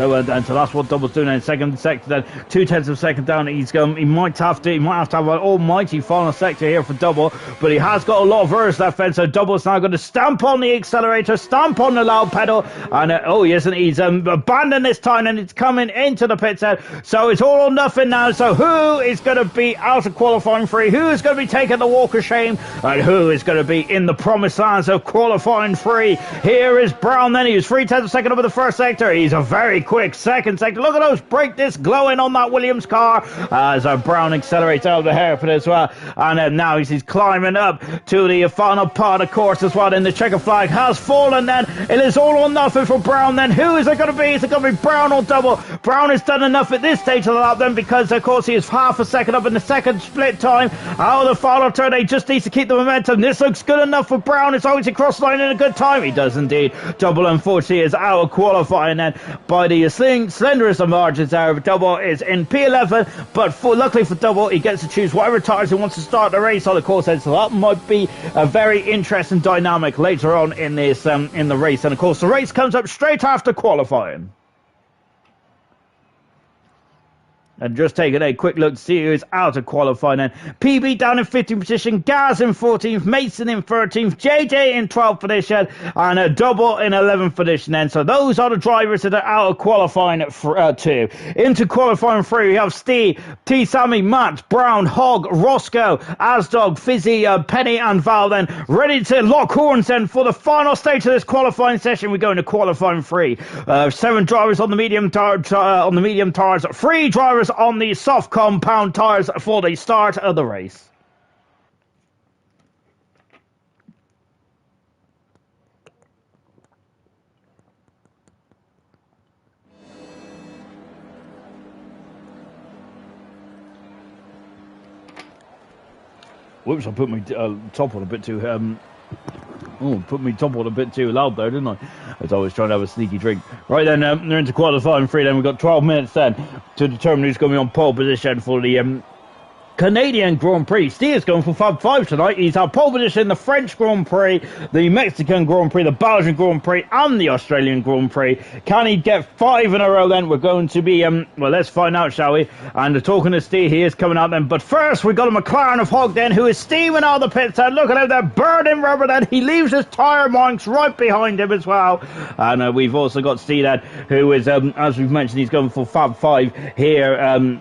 what Double's doing in second sector. Then 2/10 of a second down. He might have to have an almighty final sector here for Double, but he has got a lot of verse left then. So Double's now going to stamp on the accelerator, stamp on the loud pedal, and he's abandoned this time, and it's coming into the pit set. So it's all or nothing now. So who is going to be out of qualifying 3? Who is going to be taking the walk of shame, and who is going to be in the promised lands of qualifying 3? Here is Brown. Then he was 3/10 of a second over the first sector. He's a very quick second sector. Look at those brake discs glowing on that Williams car as Brown accelerates out of the hairpin as well. And now he's climbing up to the final part of the course as well. And the checker flag has fallen then. It is all or nothing for Brown then. Who is it going to be? Is it going to be Brown or Double? Brown has done enough at this stage of the lap then, because of course he is half a second up in the second split time. Out of the final turn, he just needs to keep the momentum. This looks good enough for Brown. It's always a cross line in a good time. He does indeed. Double unfortunately is out of qualifying then by the slenderest of margins there. Double is in P11, but luckily for Double, he gets to choose whatever tyres he wants to start the race on the course. So that might be a very interesting dynamic later on in this in the race. And of course, the race comes up straight after qualifying. And just taking a quick look to see who is out of qualifying then. PB down in 15th position, Gaz in 14th, Mason in 13th, JJ in 12th position, and a Double in 11th position then. So those are the drivers that are out of qualifying 2. Into qualifying 3, we have Steve, T. Sammy, Matt, Brown, Hogg, Roscoe, Asdog, Fizzy, Penny, and Val then, ready to lock horns then for the final stage of this qualifying session. We go into qualifying 3. 7 drivers on the medium tires, 3 drivers on the soft compound tyres for the start of the race. Whoops, I put my top on a bit too put me top on a bit too loud there, didn't I? As I was trying to have a sneaky drink. Right then, they're into qualifying 3 then. We've got 12 minutes then to determine who's going to be on pole position for the Canadian Grand Prix. Steve's going for Fab 5 tonight. He's had pole position in the French Grand Prix, the Mexican Grand Prix, the Belgian Grand Prix, and the Australian Grand Prix. Can he get 5 in a row then? We're going to be, well, let's find out, shall we? And talking to Steve, he is coming out then. But first, we've got a McLaren of Hogg then, who is steaming out of the pits. And look at him there, burning rubber then. He leaves his tyre marks right behind him as well. And we've also got Steve then, who is, as we've mentioned, he's going for Fab 5 here,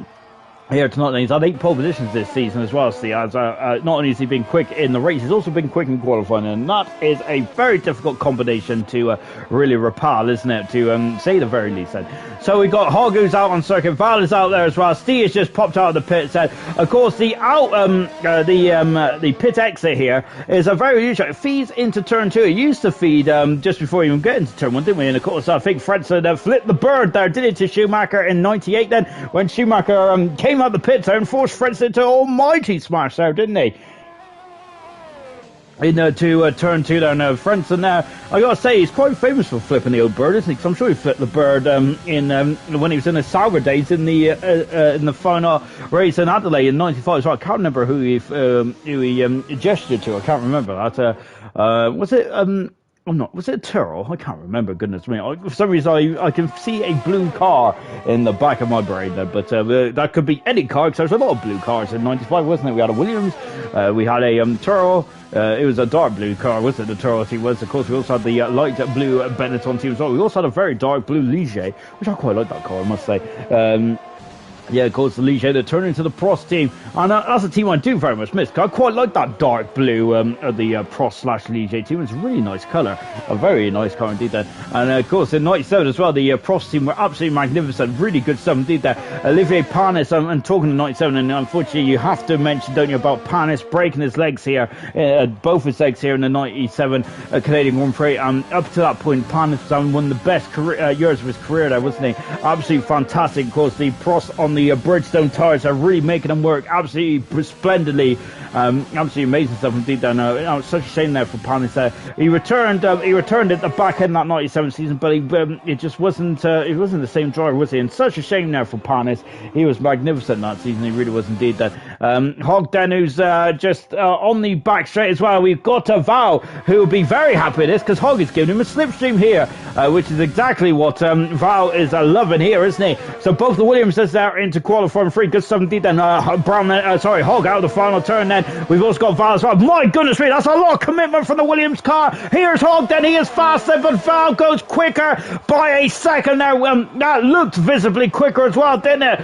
here tonight. He's had 8 pole positions this season as well. See, as not only has he been quick in the race, he's also been quick in qualifying, and that is a very difficult combination to really repel, isn't it? To say the very least. Then, so we got Hogg who's out on circuit. Val is out there as well. Steve has just popped out of the pit. Of course, the pit exit here is a very usual. It feeds into turn 2. It used to feed just before we even get into turn 1, didn't we? And of course, I think Fredson flipped the bird there, did it to Schumacher in '98. Then when Schumacher came out the pit there and forced Fredson into almighty smash there, didn't he? To turn 2 there. Now Fredson there, I gotta say, he's quite famous for flipping the old bird, isn't he? Because I'm sure he flipped the bird when he was in his Sauber days in the final race in Adelaide in '95. So I can't remember who he gestured to. I can't remember that. Was it was it Tyrrell? I can't remember, goodness me. For some reason, I can see a blue car in the back of my brain there, but that could be any car, because there was a lot of blue cars in '95, wasn't it? We had a Williams, we had a Tyrrell, it was a dark blue car, wasn't it? The Tyrrell team was. Of course, we also had the light blue Benetton team as well. We also had a very dark blue Ligier, which I quite like that car, I must say. Yeah, of course, the Ligier, they turn into the Prost team, and that's a team I do very much miss. I quite like that dark blue of the Prost/Ligier team. It's a really nice colour, a very nice car indeed there. And of course, in 97 as well, the Prost team were absolutely magnificent, really good stuff indeed there. Olivier Panis, and talking to 97, and unfortunately you have to mention, don't you, about Panis breaking his legs here, both his legs here in the 97 Canadian Grand Prix. Up to that point, Panis was having one of the best years of his career there, wasn't he? Absolutely fantastic. Of course, the Prost on the Bridgestone tires are really making them work absolutely splendidly. Absolutely amazing stuff indeed. There, it's such a shame there for Panis. He returned at the back end of that 97 season, but it just wasn't. It wasn't the same driver, was he? And such a shame there for Panis. He was magnificent that season. He really was indeed. That Hog then, who's just on the back straight as well. We've got Val, who will be very happy with this because Hog is giving him a slipstream here, which is exactly what Val is loving here, isn't he? So both the Williamses there into qualifying free. Good stuff indeed. Then Hog out of the final turn. Then we've also got Val as well. My goodness me, that's a lot of commitment from the Williams car. Here's Hog. Then he is faster, but Val goes quicker by a second there. That looked visibly quicker as well, didn't it?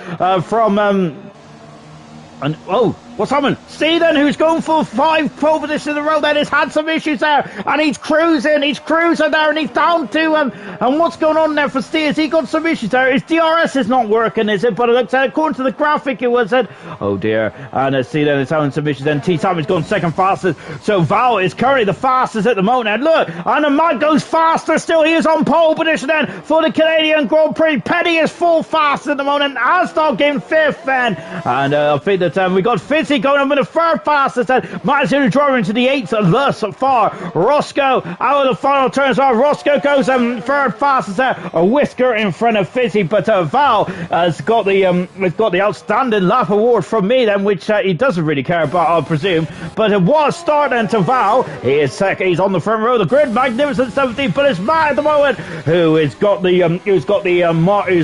What's happened? See then, who's going for 5 pole positions in a row then, has had some issues there, and he's cruising there, and he's down to and what's going on there for Steve? Has he got some issues there? His DRS is not working, is it? But it looks like, according to the graphic, it was oh dear, and see then it's having some issues, and T-Sam is going second fastest, so Val is currently the fastest at the moment, and look, and the Matt goes faster still, he is on pole position then for the Canadian Grand Prix. Petty is full fast at the moment, Asdog in 5th then, and I think that we got Fitzy going on with the third fastest, and Matt's going to drive into the 8th thus far. Roscoe out of the final turn as well. Roscoe goes third fastest there, a whisker in front of Fitzy, but Val has got the outstanding lap award from me then, which he doesn't really care about, I presume, but it was start then to Val. He is second, he's on the front row of the grid, magnificent 17, but it's Matt at the moment who's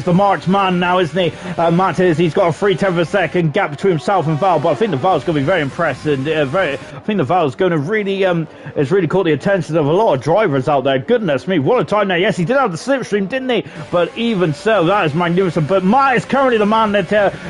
the March man now, isn't he? Matt he's got a 3/10 of a second gap between himself and Val, but I think the Val's going to be very impressed, and I think the Val's going to really has really caught the attention of a lot of drivers out there. Goodness me, what a time there. Yes, he did have the slipstream, didn't he? But even so, that is magnificent. But Matt is currently the man that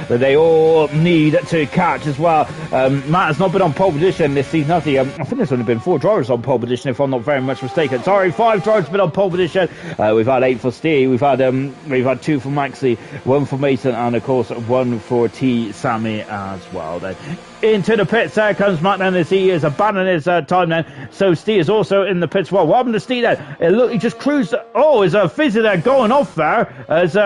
they all need to catch as well. Matt has not been on pole position this season, has he? I think there's only been 4 drivers on pole position, if I'm not very much mistaken. Sorry, 5 drivers have been on pole position. We've had 8 for Steve, we've had 2 for Maxi, 1 for Mason, and of course 1 for T Sammy as well. Then into the pits there comes Matt then, as he is abandoning his time then. So Steve is also in the pits. Well, what happened to Steve then? Look, he just cruised. Oh, is a Fizzy there going off there as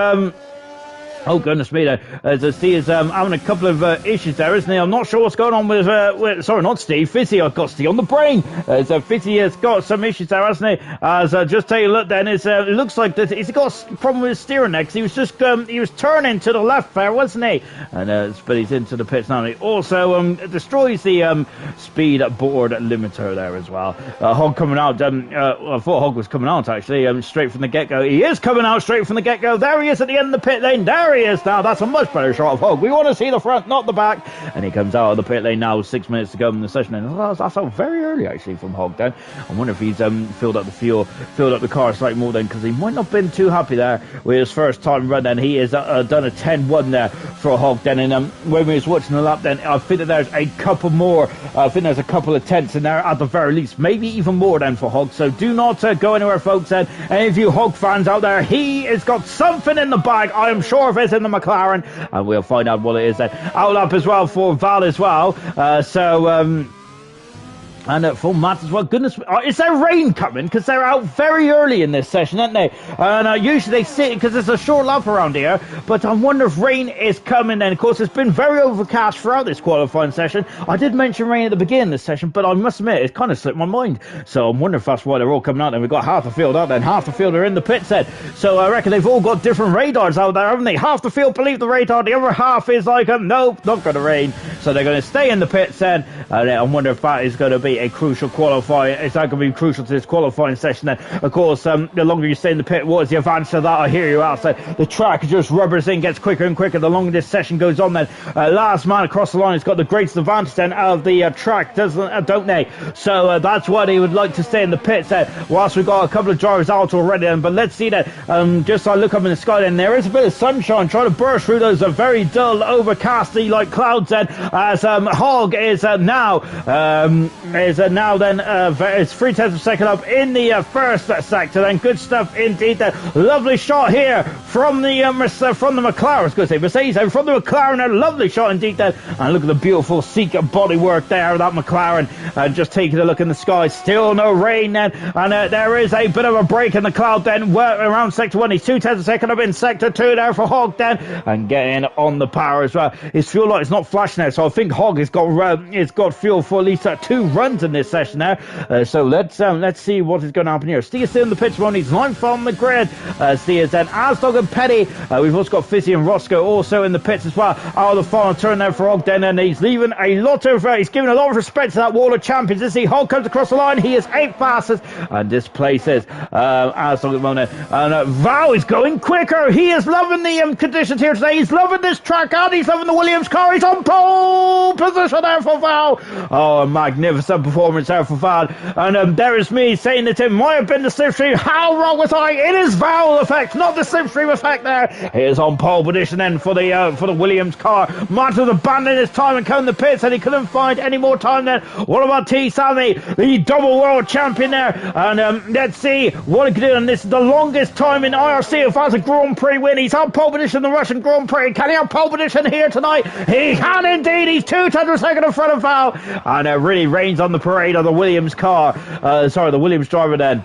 oh goodness me, as Steve is having a couple of issues there, isn't he? I'm not sure what's going on with sorry, not Steve, Fizzy. I've got Steve on the brain. As Fizzy has got some issues there, hasn't he? As just take a look then, it looks like that he's got a problem with his steering there, because he was just he was turning to the left there, wasn't he? And but he's into the pits now. He also destroys the speed board limiter there as well. Hog coming out. I thought Hog was coming out actually, straight from the get-go. He is coming out straight from the get-go. There he is at the end of the pit lane. There he is now. That's a much better shot of Hog. We want to see the front, not the back. And he comes out of the pit lane now with 6 minutes to go in the session. And that's out very early actually from Hog then. I wonder if he's filled up the fuel, filled up the car slightly more then, because he might not have been too happy there with his first time run. Then he has done a 10-1 there for Hog then. And when we was watching the lap then, I think that there's a couple more. I think there's a couple of tenths in there at the very least, maybe even more than for Hog. So do not go anywhere, folks. And any of you Hog fans out there, he has got something in the bag. I am sure of it in the McLaren, and we'll find out what it is then. Outlap as well for Val as well. And for Matt as well. Goodness, is there rain coming? Because they're out very early in this session, aren't they? And usually they sit, because it's a short lap around here. But I wonder if rain is coming. And of course, it's been very overcast throughout this qualifying session. I did mention rain at the beginning of this session, but I must admit, it kind of slipped my mind. So I'm wondering if that's why they're all coming out. And we've got half the field out there, and half the field are in the pits then. So I reckon they've all got different radars out there, haven't they? Half the field believe the radar, the other half is like, nope, not going to rain. So they're going to stay in the pits then. And I wonder if that is going to be be a crucial qualifying. It's not going to be crucial to this qualifying session. Then, of course, the longer you stay in the pit, what is the advantage of that? I hear you outside. The track just rubbers in, gets quicker and quicker the longer this session goes on. Then, last man across the line has got the greatest advantage then of the track, don't they? So that's why they would like to stay in the pits. Whilst we've got a couple of drivers out already. But let's see that. Just I look up in the sky, then there is a bit of sunshine trying to burst through those very dull, overcasty like clouds. Then, as Hogg is now it's 3 tenths of a second up in the first sector. Then good stuff indeed. Then lovely shot here from the McLaren. I was going to say Mercedes, from the McLaren. A lovely shot indeed. Then, and look at the beautiful Seeker bodywork there. That McLaren. Just taking a look in the sky. Still no rain then, and there is a bit of a break in the cloud. Then around sector 1, he's 2 tenths of a second up in sector 2 there for Hogg then, and getting on the power as well. His fuel light is not flashing now, so I think Hogg has got fuel for at least 2 runs in this session there. So let's see what is going to happen here. Steve is still in the pitch run. He's 9th on the grid. Steve is then Asdog and Petty. We've also got Fizzy and Roscoe also in the pits as well. Out of the final turn there for Hogg then, and he's leaving a lot of he's giving a lot of respect to that wall of champions. You see Hogg comes across the line. He is 8th fastest and displaces Asdog at the moment. And Val is going quicker. He is loving the conditions here today. He's loving this track and he's loving the Williams car. He's on pole position there for Val. Oh, a magnificent performance there for Val. And there is me saying that it might have been the slipstream. How wrong was I? It is Val effect, not the slipstream effect there. He is on pole position then for the Williams car. Martin's abandoning his time and coming to the pits, and he couldn't find any more time then. What about T. Sammy, the double world champion there? And let's see what he can do. And this is the longest time in IRC if that's a Grand Prix win. He's on pole position in the Russian Grand Prix. Can he have pole position here tonight? He can indeed. He's 2 tenths of a second in front of Val. And it really rains on the parade of the Williams car. The Williams driver then.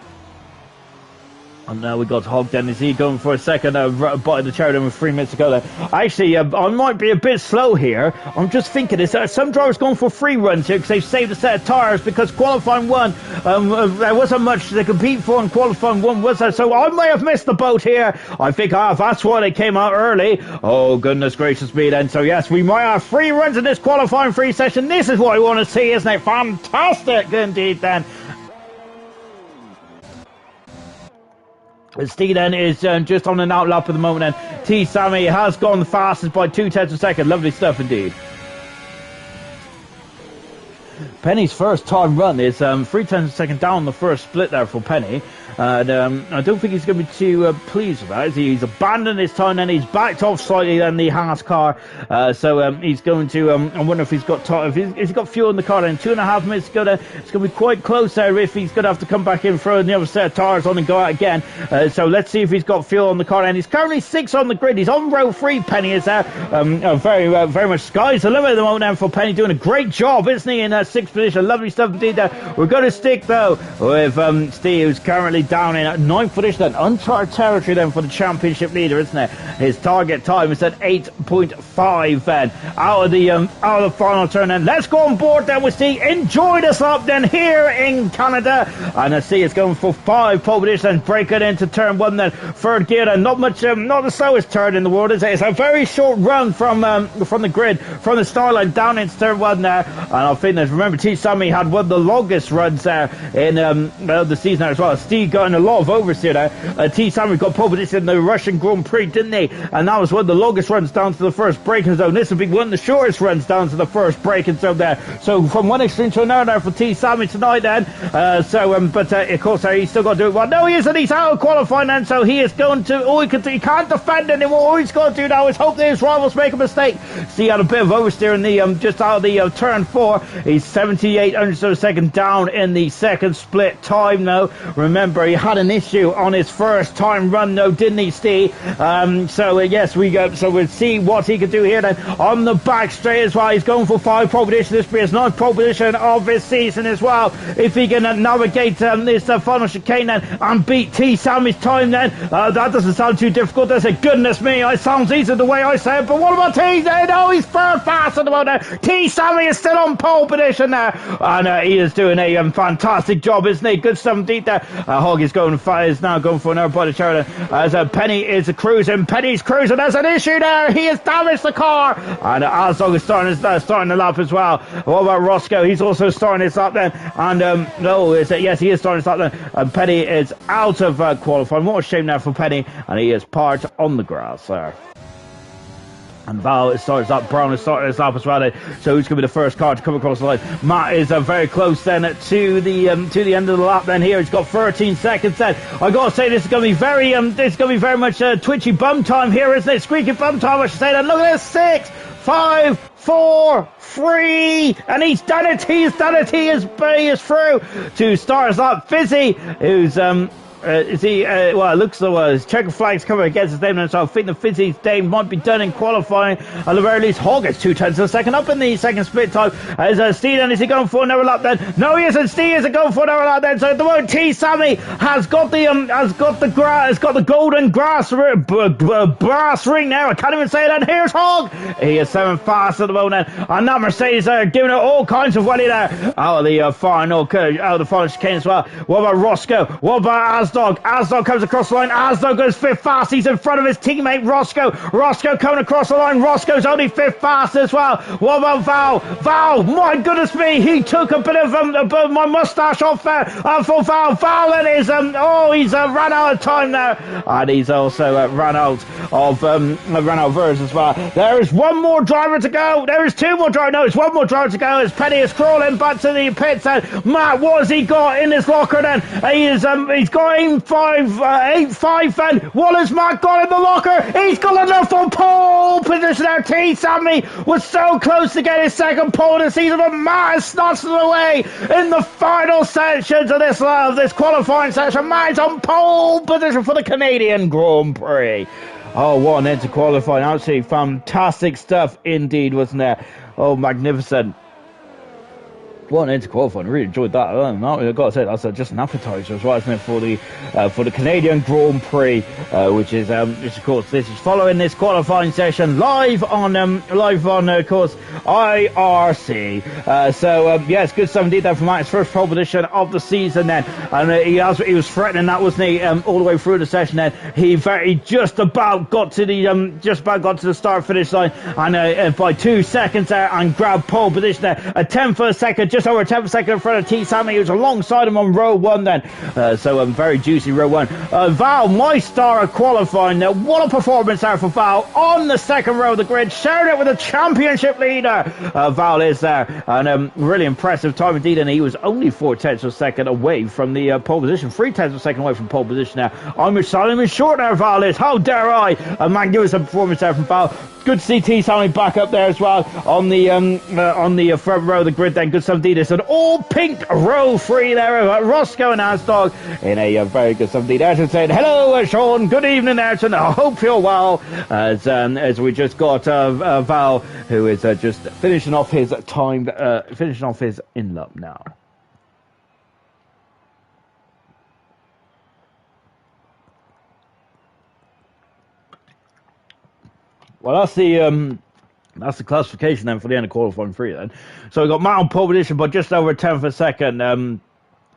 And now we got Hogg then. Is he going for a second bite of the cherry with 3 minutes to go there? Actually, I might be a bit slow here. I'm just thinking, is some drivers going for 3 runs here because they've saved a set of tyres, because qualifying 1, there wasn't much to compete for in qualifying 1, was there? So I may have missed the boat here. I think that's why they came out early. Oh, goodness gracious me then. So yes, we might have 3 runs in this qualifying 3 session. This is what I want to see, isn't it? Fantastic indeed then. Steve then is just on an outlap at the moment, and T. Sammy has gone the fastest by 2 tenths of a second. Lovely stuff indeed. Penny's first time run is 3 tenths of a second down the first split there for Penny. And I don't think he's going to be too pleased with that. He's abandoned his time, and he's backed off slightly than the Haas car. So he's going to. I wonder if he's got has he got fuel in the car. Then 2.5 minutes to go. Then it's going to be quite close there. If he's going to have to come back in, throw the other set of tires on, and go out again. So let's see if he's got fuel on the car. And he's currently 6th on the grid. He's on row 3. Penny is there. Very much sky's the limit at the moment. Then for Penny, doing a great job, isn't he, in 6th position? Lovely stuff indeed. We're going to stick though with Steve, who's currently down in 9th position, then uncharted territory then for the championship leader, isn't it? His target time is at 8.5 then out of the final turn. And let's go on board then with Steve. Enjoy this up then here in Canada, and I see it's going for 5 pole position and breaking into turn 1 then, 3rd gear. And not the slowest turn in the world, is it? It's a very short run from the grid, from the start line down into turn 1 there. And I think that, remember, T. Sammy had one of the longest runs there in the season as well. Steve got in a lot of oversteer there. T. Sammy got pole position in the Russian Grand Prix, didn't he? And that was one of the longest runs down to the first braking zone. This will be one of the shortest runs down to the first braking zone there. So from one extreme to another there for T. Sammy tonight then. But of course he's still got to do it well. No, he isn't. He's out of qualifying then, so he is going to. He can't defend anymore. All he's got to do now is hope that his rivals make a mistake. See, he had a bit of oversteer in the just out of the turn 4. He's 78 hundredths of a second down in the second split time now. Remember, he had an issue on his first time run though, didn't he, Steve? Yes, so we'll see what he can do here then on the back straight as well. He's going for 5 pole position. This will be his 9th pole position of his season as well. If he can navigate this final chicane then and beat T. Sammy's time then, that doesn't sound too difficult, does it? Goodness me, it sounds easy the way I say it, but what about T? No, he's far fast at the moment. T. Sammy is still on pole position there, and he is doing a fantastic job, isn't he? Good stuff indeed there. Hogg is now going for another body charter as Penny is cruising. Penny's cruising. There's an issue there. He has damaged the car, and Asdog is starting the lap as well. What about Roscoe? He's also starting his lap then, and yes, he is starting his lap then. And Penny is out of qualifying. What a shame now for Penny, and he is parked on the grass there. And Val is starting his lap. Brown is starting his lap as well. So who's going to be the first car to come across the line? Matt is very close then to the end of the lap. Then here he's got 13 seconds. Then I got to say this is going to be very much twitchy bum time here, isn't it? Squeaky bum time, I should say. Then look at this: 6, 5, 4, 3, and he's done it. He is through to start his lap. Fizzy, who's well, it looks like his checker flag's coming against his name, and so I think the Fizzy's day might be done in qualifying. At the very least, Hogg gets 2/10 of a second up in the second split time. Is Steve, and is he going for another lap then? No, he isn't. Steve isn't going for another lap then. So at the moment, T. Sammy has got the golden brass ring now. I can't even say that. Here's Hogg. He is 7 fast at the moment, and that Mercedes are giving it all kinds of welly there out of the final chicane as well. What about Roscoe? What about Asdog comes across the line. Asdog goes 5th fast. He's in front of his teammate Roscoe. Roscoe coming across the line. Roscoe's only 5th fast as well. What about Val? Val, my goodness me, he took a bit of my mustache off there for Val. Val and he's ran out of time now, and he's also ran out of verse as well. There is one more driver to go. There is two more drivers. No, it's one more driver to go as Penny is crawling back to the pits. And Matt, what has he got in his locker then? He's got 8.5, and what has Matt got in the locker? He's got enough for pole position there. T. Sammy was so close to get his second pole of the season, but Matt has snatched it away in the final sections of this qualifying session. Matt is on pole position for the Canadian Grand Prix. Oh, what an end to qualifying. Absolutely fantastic stuff indeed, wasn't there? Oh, magnificent. What an end to qualifying. I really enjoyed that. I've got to say, that's just an appetizer as well, isn't it, for the Canadian Grand Prix, which of course, this is following this qualifying session live on of course, IRC. Yes, good stuff indeed there from Matt's first pole position of the season then, and he was threatening that, wasn't he, all the way through the session then. He just about got to the start finish line, and by 2 seconds there, and grabbed pole position there, a 10th of a second, just over a 10th of a second in front of T. Sammy, who's alongside him on row 1 then. Very juicy row 1. Val, my star of qualifying now. What a performance there for Val on the second row of the grid, sharing it with the championship leader. Val is there, and really impressive time indeed, and he was only 4/10 of a second away from the pole position, 3/10 of a second away from pole position now. I'm Simon short there, Val is. How dare I? A magnificent performance there from Val. Good to see T. Sammy back up there as well on the front row of the grid then. Good stuff indeed. It's an all pink row 3 there. Roscoe and Asdog in a very good stuff indeed. Ayrton saying, hello Sean, good evening Ayrton, I hope you're well. As we just got Val, who is just finishing off his in-lap now. Well, that's the classification then for the end of qualifying 3 then. So we got Matt on pole position, but just over a 10th of a second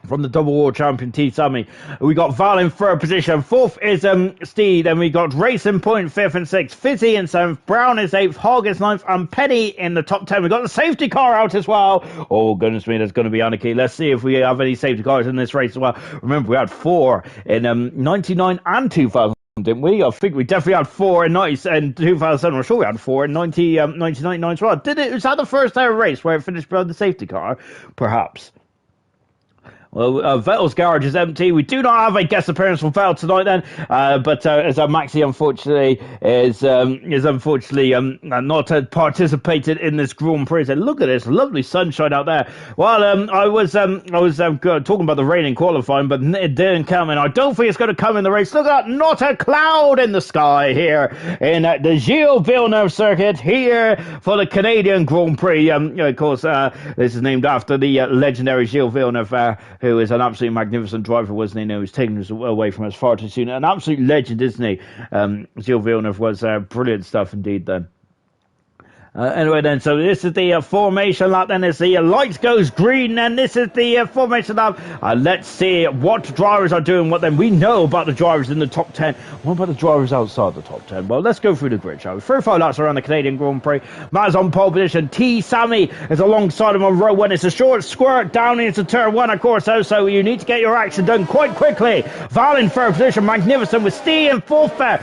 from the double world champion T. Sammy. We got Val in 3rd position. 4th is Steve. Then we got Racing Point 5th and 6th. Fizzy in 7th. Brown is 8th. Hogg is 9th. And Penny in the top 10. We got the safety car out as well. Oh, goodness me, there's going to be anarchy. Let's see if we have any safety cars in this race as well. Remember, we had 4 in 99 and 2000. Didn't we? I think we definitely had 4 in 2007. I'm sure we had 4 in 1999 as well. Was that the first ever race where it finished behind the safety car? Perhaps. Well, Vettel's garage is empty. We do not have a guest appearance from Vettel tonight then, but as Maxi unfortunately is unfortunately not participated in this Grand Prix. And look at this lovely sunshine out there. Well, I was talking about the rain in qualifying, but it didn't come, and I don't think it's going to come in the race. Look at that, not a cloud in the sky here in the Gilles Villeneuve circuit here for the Canadian Grand Prix. Of course, this is named after the legendary Gilles Villeneuve, who is an absolutely magnificent driver, wasn't he? No, he's taken us away from us far too soon. An absolute legend, isn't he? Gilles Villeneuve was brilliant stuff indeed then. Anyway, then, so this is the formation lap. Then as the light goes green, then this is the formation lap. Let's see what drivers are doing what. Then we know about the drivers in the top 10. What about the drivers outside the top 10? Well, let's go through the grid, shall we? 35 laps around the Canadian Grand Prix. Matt's on pole position. T. Sammy is alongside him on row 1. It's a short squirt down into turn 1, of course, so you need to get your action done quite quickly. Val in third position. Magnificent with Steve in fourth there.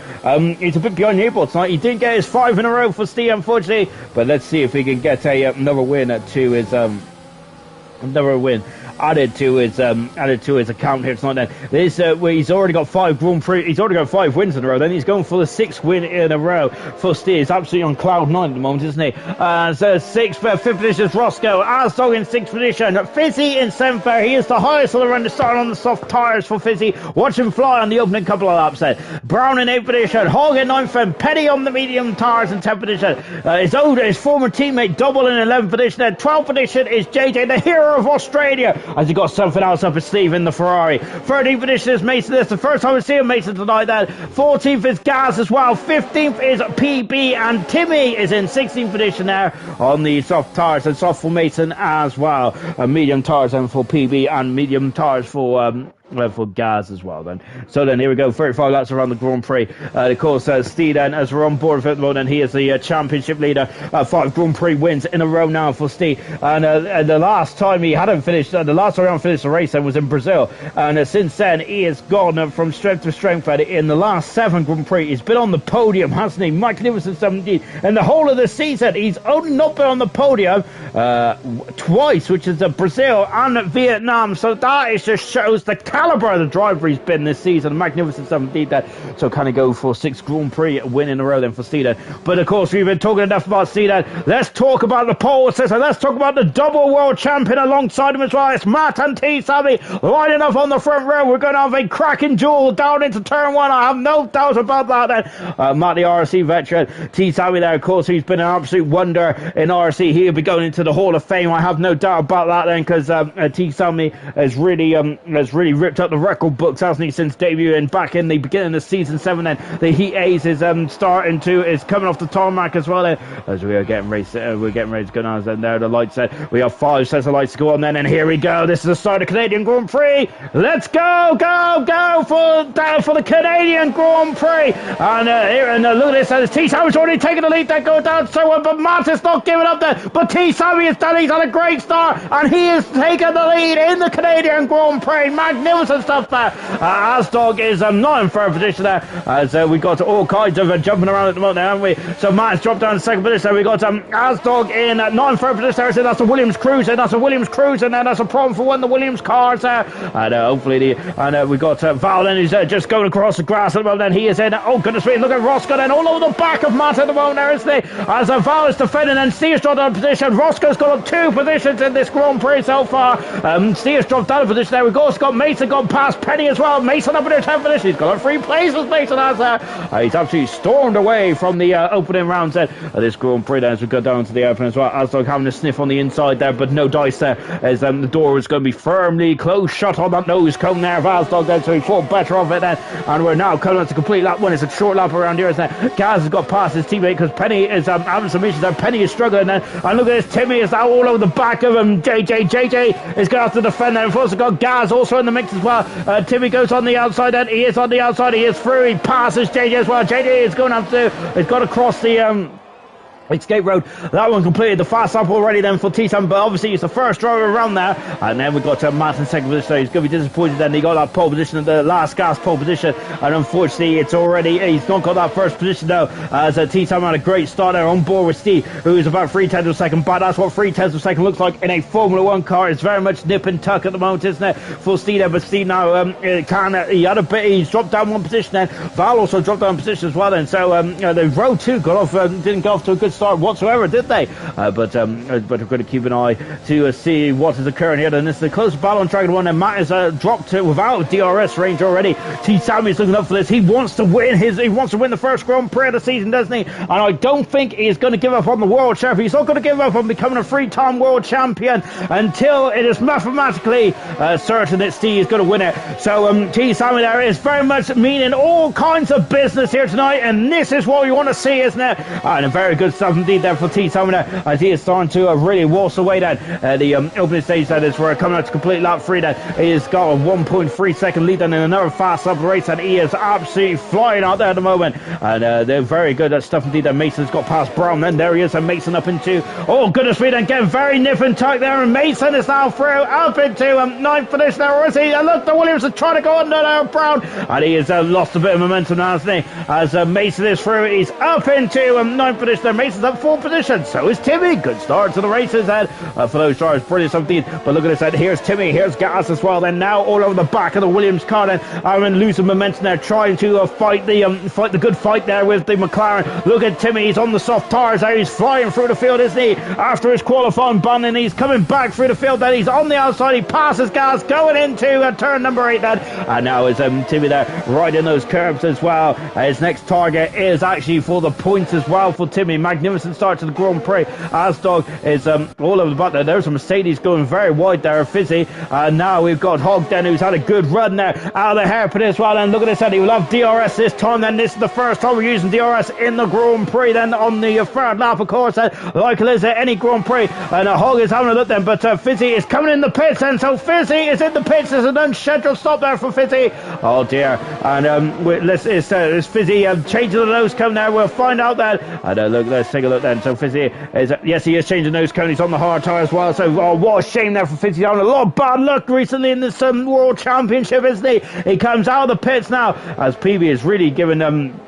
He's a bit behind the 8 ball tonight. He didn't get his 5 in a row for Steve, unfortunately. But let's see if he can get another win to his another win added to his account here tonight. Then this where he's already got 5 Grand Prix. He's already got 5 wins in a row. Then he's going for the 6th win in a row for Steve. He's absolutely on cloud 9 at the moment, isn't he? So 5th position is Roscoe. Arsdog in 6th position. Fizzy in 7th there. He is the highest of the round, starting on the soft tyres for Fizzy. Watch him fly on the opening couple of laps then. Brown in 8th position. Hogg in 9th and Petty on the medium tyres in 10th position. His former teammate Double in 11th position. Then 12th position is JJ, the hero of Australia, as he got something else up his sleeve in the Ferrari. 13th position is Mason. This is the first time we see him Mason tonight. Then 14th is Gaz as well. 15th is PB, and Timmy is in 16th position there on the soft tyres, and soft for Mason as well. Medium tyres then for PB, and medium tyres for Gaz as well then. So then here we go, 35 laps around the Grand Prix. Of course, Steve then, as we're on board with it at the moment, he is the championship leader. 5 Grand Prix wins in a row now for Steve. And the last time he hadn't finished, the last time he hadn't finished the race then was in Brazil. And since then, he has gone from strength to strength. And in the last 7 Grand Prix, he's been on the podium, hasn't he? Magnificent 17. And the whole of the season, he's only not been on the podium twice, which is Brazil and Vietnam. So that just shows the caliber of the driver he's been this season. Magnificent 17 that. So can he go for 6 Grand Prix win in a row then for Steeden? But of course, we've been talking enough about Steeden. Let's talk about the pole sister. Let's talk about the double world champion alongside him as well. It's Matt and T. Sammy lining up on the front row. We're going to have a cracking duel down into turn 1. I have no doubt about that then. Matt, the IRC veteran. T. Sammy there, of course, he's been an absolute wonder in IRC. He'll be going into the Hall of Fame. I have no doubt about that then, because T. Sammy has really ripped up the record books, hasn't he, since debuting back in the beginning of season 7. Then the Heat Ace is coming off the tarmac as well. Then as we are getting ready, to go down. And there the lights set. We have 5 sets of lights to go on. Then and here we go. This is the start of Canadian Grand Prix. Let's go for the Canadian Grand Prix. And look at this. T. Sammy's already taken the lead. They go down so well, but Matt is not giving up there. But T. Sammy is done. He's had a great start, and he is taking the lead in the Canadian Grand Prix. Magnificent stuff there. Asdog is not in third position there, as we got all kinds of jumping around at the moment, haven't we? So Matt's dropped down to second position. We got Asdog in not in third position there. So that's a Williams Cruiser. That's a problem for one of the Williams cars there. And hopefully we got Val then, who's just going across the grass at the moment. Then he is in. Oh goodness me! Look at Roscoe then all over the back of Matt at the moment there, isn't he? As Val is defending, and Steve's dropped down position. Roscoe's got up 2 positions in this Grand Prix so far. Steve's dropped down a position there. We've also got Mason gone past Penny as well. Mason up in their 10th position. He's got 3 places. Mason has he's absolutely stormed away from the opening rounds of this Grand Prix as we go down to the open as well. Asdog having a sniff on the inside there, but no dice there, as the door is going to be firmly closed shut on that nose cone there of Asdog then, so he thought better of it then. And we're now coming on to complete lap 1. It's a short lap around here. Gaz has got past his teammate because Penny is having some issues there. Penny is struggling then, and look at this. Timmy is now all over the back of him. JJ is going to have to defend there. We've also got Gaz also in the mix as well. Timmy goes on the outside then. He is on the outside. He is through. He passes JJ as well. JJ is going to have to. He's got to cross the escape road. That one completed the fast lap already then for T-Sam, but obviously it's the first driver around there. And then we got Matt in second position, so he's going to be disappointed then. He got that pole position at the last gas pole position, and unfortunately he's not got that first position now, as T-Sam had a great start there on board with Steve, who is about 3/10 of a second, but that's what 3/10 of a second looks like in a Formula 1 car. It's very much nip and tuck at the moment, isn't it, for Steve there? But Steve now he's dropped down 1 position then. Val also dropped down position as well then, so the row 2 didn't get off to a good start whatsoever, did they? But we're going to keep an eye to see what is occurring here. And this is the close battle on track 1, and Matt is dropped without DRS range already. T. Sammy's looking up for this. He wants to win the first Grand Prix of the season, doesn't he? And I don't think he's going to give up on the world champion. He's not going to give up on becoming a 3-time world champion until it is mathematically certain that Steve is going to win it. So T. Sammy there is very much meaning all kinds of business here tonight, and this is what we want to see, isn't it? And a very good start stuff indeed there for T Simon there, as he is starting to really waltz away then. The opening stage that is for coming out to complete lap 3 then. He has got a 1.3 second lead then in another fast up race, and he is absolutely flying out there at the moment. And they're very good at stuff indeed. That Mason's got past Brown, then there he is, and Mason up into, oh goodness me, then getting very nip and tuck there, and Mason is now through up into ninth position there, or is he? And look, the Williams is trying to go under there, Brown, and he has lost a bit of momentum now, hasn't he? As Mason is through, he's up into ninth position there. Mason's up 4 positions, so is Timmy. Good start to the races then for those drivers, brilliant stuff indeed. But look at this then, here's Timmy, here's Gas as well then, now all over the back of the Williams car then, and losing momentum there, trying to fight the good fight there with the McLaren. Look at Timmy, he's on the soft tires there, he's flying through the field, isn't he? After his qualifying ban, and he's coming back through the field then, he's on the outside, he passes Gas going into turn number 8 then, and now is Timmy there riding those curbs as well. His next target is actually for the points as well for Timmy. Magnificent start to the Grand Prix. Asdog is all over the back there. There's a Mercedes going very wide there, Fizzy, and now we've got Hogg then, who's had a good run there out of the hairpin as well. And look at this, he will have DRS this time then. This is the first time we're using DRS in the Grand Prix then on the third lap, of course, like it is at any Grand Prix. And Hogg is having a look then, but Fizzy is coming in the pits, and so Fizzy is in the pits. There's an unscheduled stop there for Fizzy. Oh dear. And is Fizzy changing the nose cone there? We'll find out that. And look, let's take a look then. So Fizzy is, yes, he is changing the nose cone. He's on the hard tyre as well. So what a shame there for Fizzy. Having a lot of bad luck recently in this World Championship, isn't he? He comes out of the pits now, as PB is really giving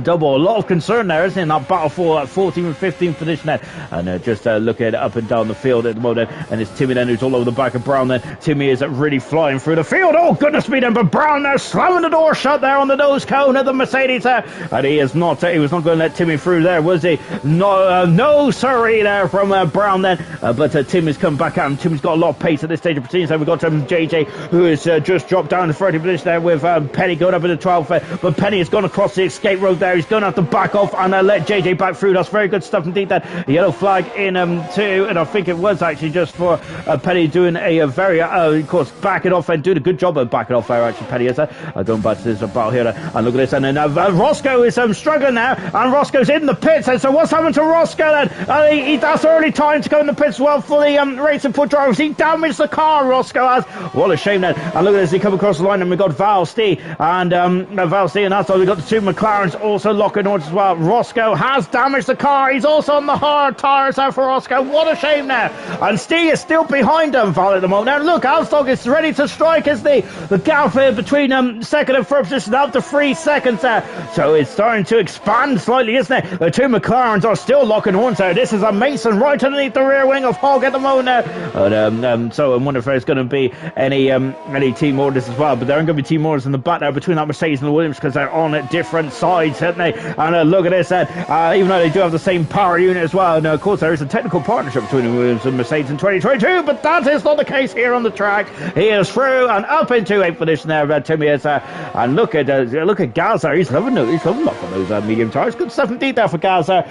double a lot of concern there, isn't it, in that battle for 14th and 15th position there. And just looking up and down the field at the moment, and it's Timmy then who's all over the back of Brown then. Timmy is really flying through the field. Oh goodness me then, but Brown there slamming the door shut there on the nose cone of the Mercedes there, and he was not going to let Timmy through there, was he? No sirree there from Brown then, but Timmy's come back at him. Timmy's got a lot of pace at this stage of proceedings. So we've got JJ, who has just dropped down to 30th position there, with Penny going up into 12th, but Penny has gone across the escape road there. He's going to have to back off and let JJ back through. That's very good stuff indeed. That yellow flag in 2, and I think it was actually just for Penny doing a very, of course, backing off and doing a good job of backing off there. Actually, Penny is going back to this battle here, and look at this. And then Roscoe is struggling now, and Roscoe's in the pits. And so what's happened to Roscoe then? That's early time to go in the pits. Well, for the racing foot drivers, he damaged the car. Roscoe has. What a shame then. And look at this. He come across the line, and we got Valstee and that's all. We got the 2 McLarens also locking onwards as well. Roscoe has damaged the car. He's also on the hard tyres out for Roscoe. What a shame now. And Steve is still behind him, Val, at the moment. Now look, Alstock is ready to strike, isn't he? The gap between second and third position up to 3 seconds there. So it's starting to expand slightly, isn't it? The 2 McLarens are still locking horns there. This is a Mason right underneath the rear wing of Hogg at the moment now. So I wonder if there's going to be any team orders as well. But there aren't going to be team orders in the back there between that Mercedes and the Williams, because they're on at different sides, aren't they? And look at this, even though they do have the same power unit as well. And of course, there is a technical partnership between the Williams and Mercedes in 2022, but that is not the case here on the track. He is through and up into 8th position there. Timmy is, and look at Gaza. He's loving it. He's loving up on those medium tires. Good stuff indeed there for Gaza.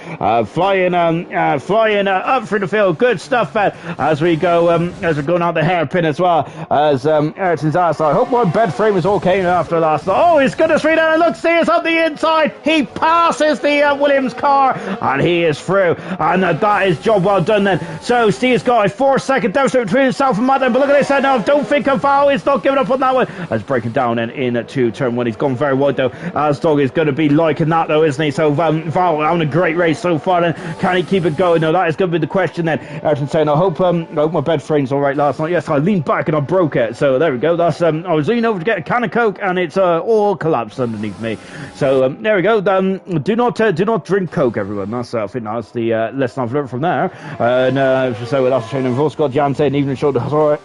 Flying up through the field. Good stuff as we go, as we're going out the hairpin as well. As Ayrton's asked, I hope my bed frame is okay after last night. Oh, he's going to straight down, and look, see, it's up the inside. He passes the Williams car, and he is through, and that is job well done then. So Steve's got a 4-second deficit between himself and Matt, but look at this now. Don't think of Val. He's not giving up on that one. As breaking down into turn 1. He's gone very wide though. Asdog is going to be liking that though, isn't he? So Val having a great race so far. Then can he keep it going? No, that is going to be the question then. Ayrton saying, I hope my bed frame's all right last night. Yes, I leaned back and I broke it. So there we go. That's I was leaning over to get a can of Coke, and it's all collapsed underneath me. So there we go. Do not drink Coke, everyone. That's I think that's the lesson I've learned from there. And so that's a shame. We've also got Jan saying even showed so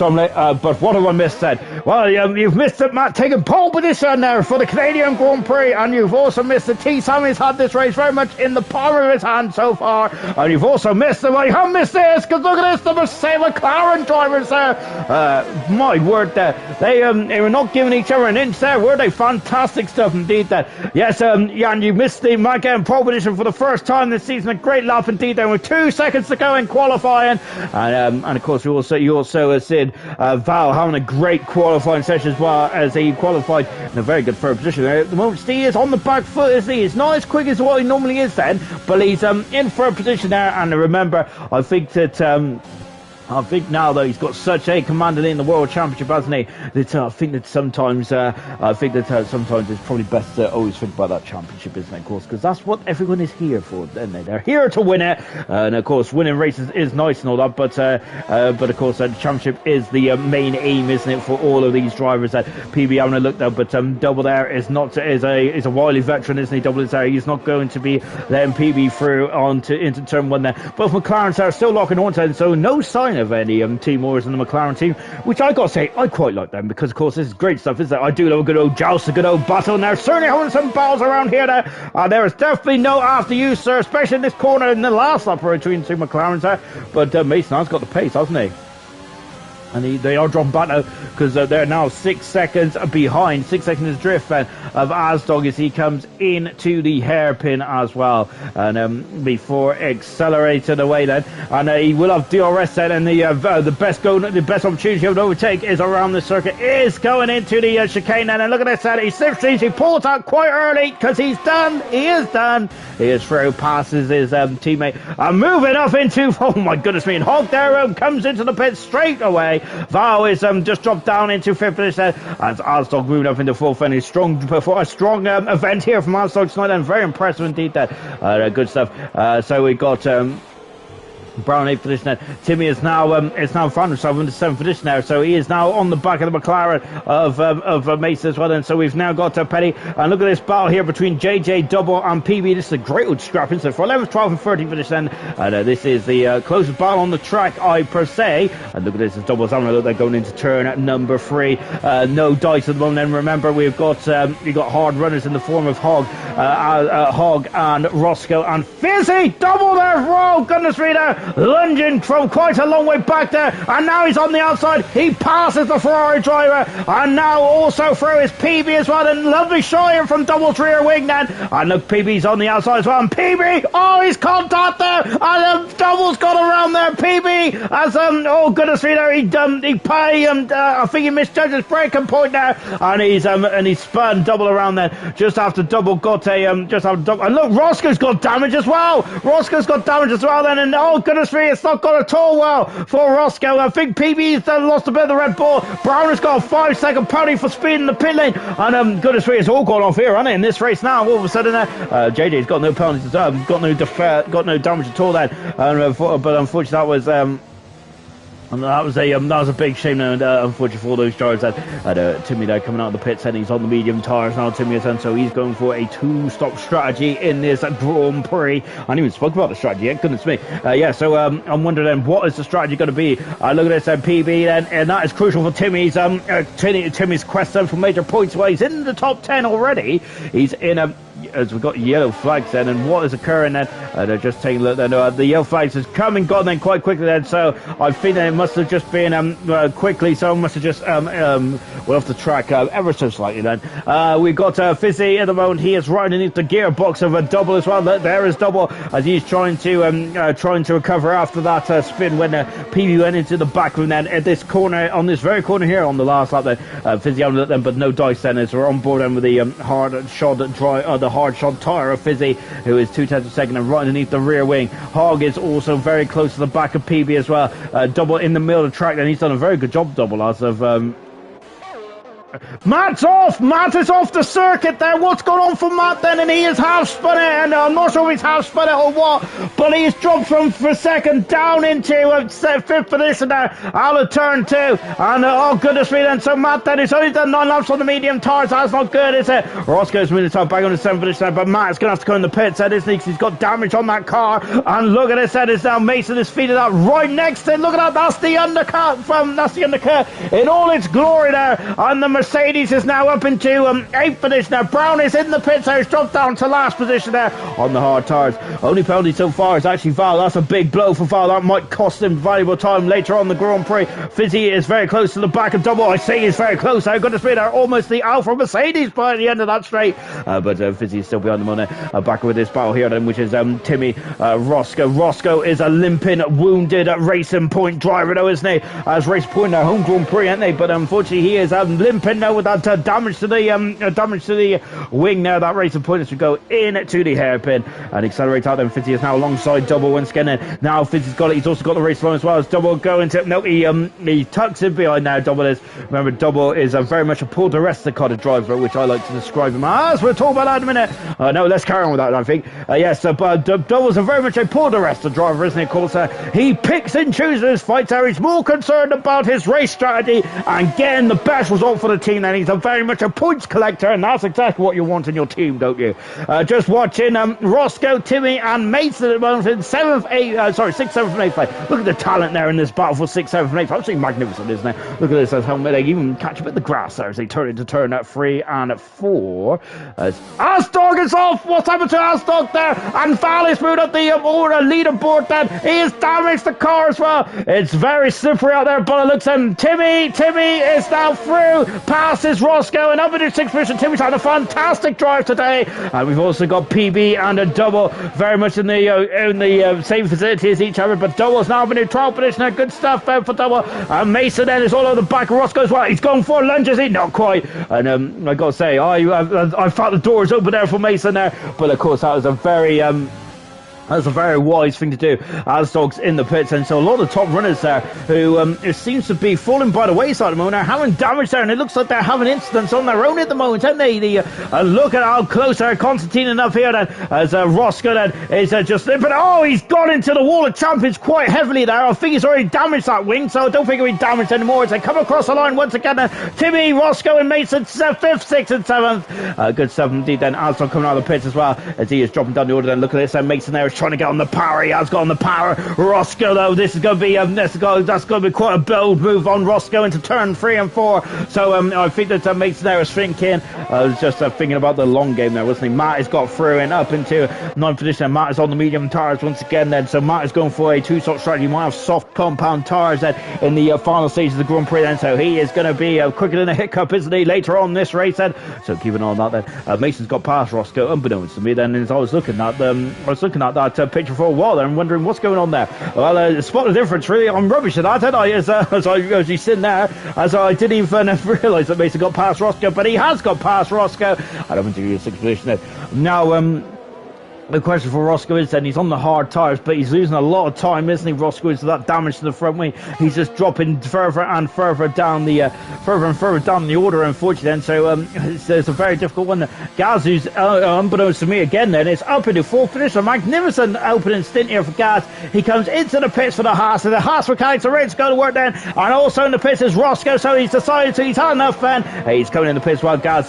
I'm late, but what have I missed then? Well, you've missed it, Matt taking pole position there for the Canadian Grand Prix, and you've also missed it. T. Sammy's had this race very much in the palm of his hand so far, and you've also missed it. Well, you haven't missed this, because look at this, the Mercedes McLaren drivers there. My word, they were not giving each other an inch there, were they? Fantastic stuff indeed. That, yeah. yes, yeah, and you missed the Matt getting pole position for the first time this season. A great lap indeed there with 2 seconds to go in qualifying. And of course, you also seen Val having a great qualifying session as well, as he qualified in a very good third position. At the moment, Steve is on the back foot, isn't he? He's not as quick as what he normally is then, but he's in third position there. And remember, I think now that he's got such a command in the World Championship, hasn't he? That I think that sometimes it's probably best to always think about that championship, isn't it? Of course, because that's what everyone is here for, isn't they? They're here to win it, and of course, winning races is nice and all that, but of course, the championship is the main aim, isn't it, for all of these drivers? That PB having a look there, but Double there is a wily veteran, isn't he? Double is there. He's not going to be letting PB through into turn 1 there. Both McLarens are still locking on to it, so no sign of any team wars in the McLaren team, which I gotta say I quite like them, because of course this is great stuff, isn't it? I do love a good old joust, a good old battle, and they're certainly having some battles around here now. There is definitely no after you, sir, especially in this corner in the last lap between 2 McLarens there, but Mason has got the pace, hasn't he? And they are dropping back now, because they're now 6 seconds behind, 6 seconds drift of Asdog as he comes into the hairpin as well. And before accelerating away then, and he will have DRS then, and the best opportunity of overtake is around the circuit, is going into the chicane then. And look at this, he slipstreams, he pulls out quite early, because he is done. He is through, passes his teammate, and moving up into, oh my goodness me, and Hog there comes into the pit straight away. Val is just dropped down into 5th position as Asdog moving up into 4th, and a strong event here from Asdog tonight, and very impressive indeed. That good stuff. So we got Brown 8th position there. Timmy is now found himself in the 7th position now, so he is now on the back of the McLaren of Mason as well. And so we've now got Petty, and look at this battle here between JJ, Double and PB. This is a great old scrap, isn't it, for 11th, 12th and 13th position. And this is the closest battle on the track, I per se. And look at this, Double's having a look. They're going into turn number 3. No dice at the moment. And remember, we've got hard runners in the form of Hog and Roscoe and Fizzy. Double there, oh goodness me, there lunging from quite a long way back there, and now he's on the outside. He passes the Ferrari driver, and now also through his PB as well, and lovely showing from Double's rear wing then, and look, PB's on the outside as well, and PB, oh, he's contact there, and Double's got around there. PB as oh goodness me, there I think he misjudged his braking point there, and he's spun Double around there just after Double got and look, Roscoe's got damage as well. Then, and oh goodness me, it's not gone at all well for Roscoe. I think PB's lost a bit of the Red Bull. Brown has got a 5-second penalty for speed in the pit lane, and goodness me, it's all gone off here, hasn't it, in this race now? All of a sudden, JJ's got no penalties, got no damage at all then, but unfortunately that was. And that was a big shame, and unfortunately for all those drivers. That Timmy there coming out of the pits, and he's on the medium tyres now. Timmy is on, so he's going for a 2-stop strategy in this Grand Prix. I didn't even spoke about the strategy yet. Goodness me. So I'm wondering then, what is the strategy going to be? Look at this PB then, and that is crucial for Timmy's quest for major points. Well, he's in the top 10 already. He's in as we've got yellow flags then, and what is occurring then? They're just taking a look then. The yellow flags has come and gone then quite quickly then, so I think that it must have just been quickly, so must have just went off the track ever so slightly then. We've got Fizzy at the moment. He is right underneath the gearbox of a Double as well. There is Double as he's trying to recover after that spin when PB went into the back room then at this corner, on this very corner here on the last lap then. Fizzy on them, but no dice then, as we're on board then with the hard shot tire of Fizzy, who is 2/10 of a second and right underneath the rear wing. Hog is also very close to the back of PB as well. Double in the middle of the track, and he's done a very good job, Double, as of Matt's off! Matt is off the circuit there. What's going on for Matt then? And he is half spun it, and I'm not sure if he's half spun it or what, but he's dropped from for second down into 5th position there out of turn 2. And oh goodness me then, so Matt then he's only done 9 laps on the medium tires. That's not good, is it? Roscoe's moving the top back on the 7th position, but Matt's going to have to go in the pits, isn't he? He's got damage on that car, and look at this, it's now Mason is feeding that right next to it. Look at that, that's the undercut in all its glory there, and the Mercedes is now up into 8th position. Now Brown is in the pits. He's dropped down to last position there on the hard tyres. Only penalty so far is actually Val. That's a big blow for Val. That might cost him valuable time later on the Grand Prix. Fizzy is very close to the back of Double. I say he's very close. I've got to say they're almost the Alfa Mercedes by the end of that straight. But Fizzy is still behind them on it. Back with this battle here then, which is Timmy Roscoe. Roscoe is a limping, wounded Racing Point driver though, isn't he? As Racing Point their home Grand Prix, aren't they? But unfortunately he is limping now with that damage to the wing now. That Racing Point is to go into the hairpin and accelerate out. Then Fizzy is now alongside Double once again. And now Fizzy's got it. He's also got the race line as well as Double going to. No, he tucks it behind now. Double is. Remember, Double is very much a Paul di Resta kind of driver, which I like to describe him as. We'll talk about that in a minute. No, let's carry on with that, I think. Yes, but Double's very much a Paul di Resta driver, isn't he? Of course, he picks and chooses his fights. He's more concerned about his race strategy and getting the best result for the team. And he's very much a points collector, and that's exactly what you want in your team, don't you? Just watching Roscoe, Timmy, and Mason at the moment in 6th, 7th, and 8th place. Look at the talent there in this battle for 6th, 7th, and 8th. Absolutely magnificent, isn't it? Look at this as helmet. They even catch a bit of the grass there as they turn into turn at 3 and 4. As Asdog is off. What's happened to Asdog there? And Val is moved up the leaderboard then. He has damaged the car as well. It's very slippery out there, but it looks Timmy is now through, passes Roscoe and up into 6th position. Timmy's had a fantastic drive today. And we've also got PB and a Double very much in the same vicinity as each other, but Double's now been in 12th position. Good stuff for Double. And Mason then is all over the back of Roscoe as well. He's going for lunges, he not quite. And I got to say, I thought the doors open there for Mason there, but of course that was a very that's a very wise thing to do. Asdog's in the pits, and so a lot of the top runners there who it seems to be falling by the wayside at the moment are having damage there, and it looks like they're having incidents on their own at the moment, aren't they? Look at how close they're Constantine up here then, as Roscoe then is just but he's gone into the wall of champions quite heavily there. I think he's already damaged that wing, so I don't think he'll be damaged anymore as they come across the line once again. Timmy, Roscoe and Mason 5th, 6th and 7th. Good stuff indeed then. Asdog coming out of the pits as well as he is dropping down the order. Then look at this, and Mason there is trying to get on the power. He has got on the power. Roscoe though, this is going to be that's going to be quite a bold move on Roscoe into turn 3 and 4. So I think that Mason there is thinking. I was just thinking about the long game there, wasn't he? Matt has got through and up into 9th position. Matt is on the medium tires once again then. So Matt is going for a 2-stop strategy. He might have soft compound tires then in the final stage of the Grand Prix then. So he is going to be quicker than a hiccup, isn't he, later on this race then. So keep an eye on that then. Mason's got past Roscoe unbeknownst to me then, as I was looking at that picture for a while there and wondering what's going on there. Well, spot the difference really. I'm rubbish at that, I? As he's sitting there, as I didn't even realise that Mason got past Roscoe, but he has got past Roscoe. I don't think he's in 6th position there. Now, the question for Roscoe is then he's on the hard tyres, but he's losing a lot of time, isn't he? Roscoe is that damage to the front wing. He's just dropping further and further down the order, unfortunately. And so it's a very difficult one. Gaz, who's unbeknownst to me again, then is up into 4th position. A magnificent opening stint here for Gaz. He comes into the pits for the Haas, and the Haas mechanics are ready to go to work then. And also in the pits is Roscoe, so he's decided he's had enough then. He's coming in the pits while Gaz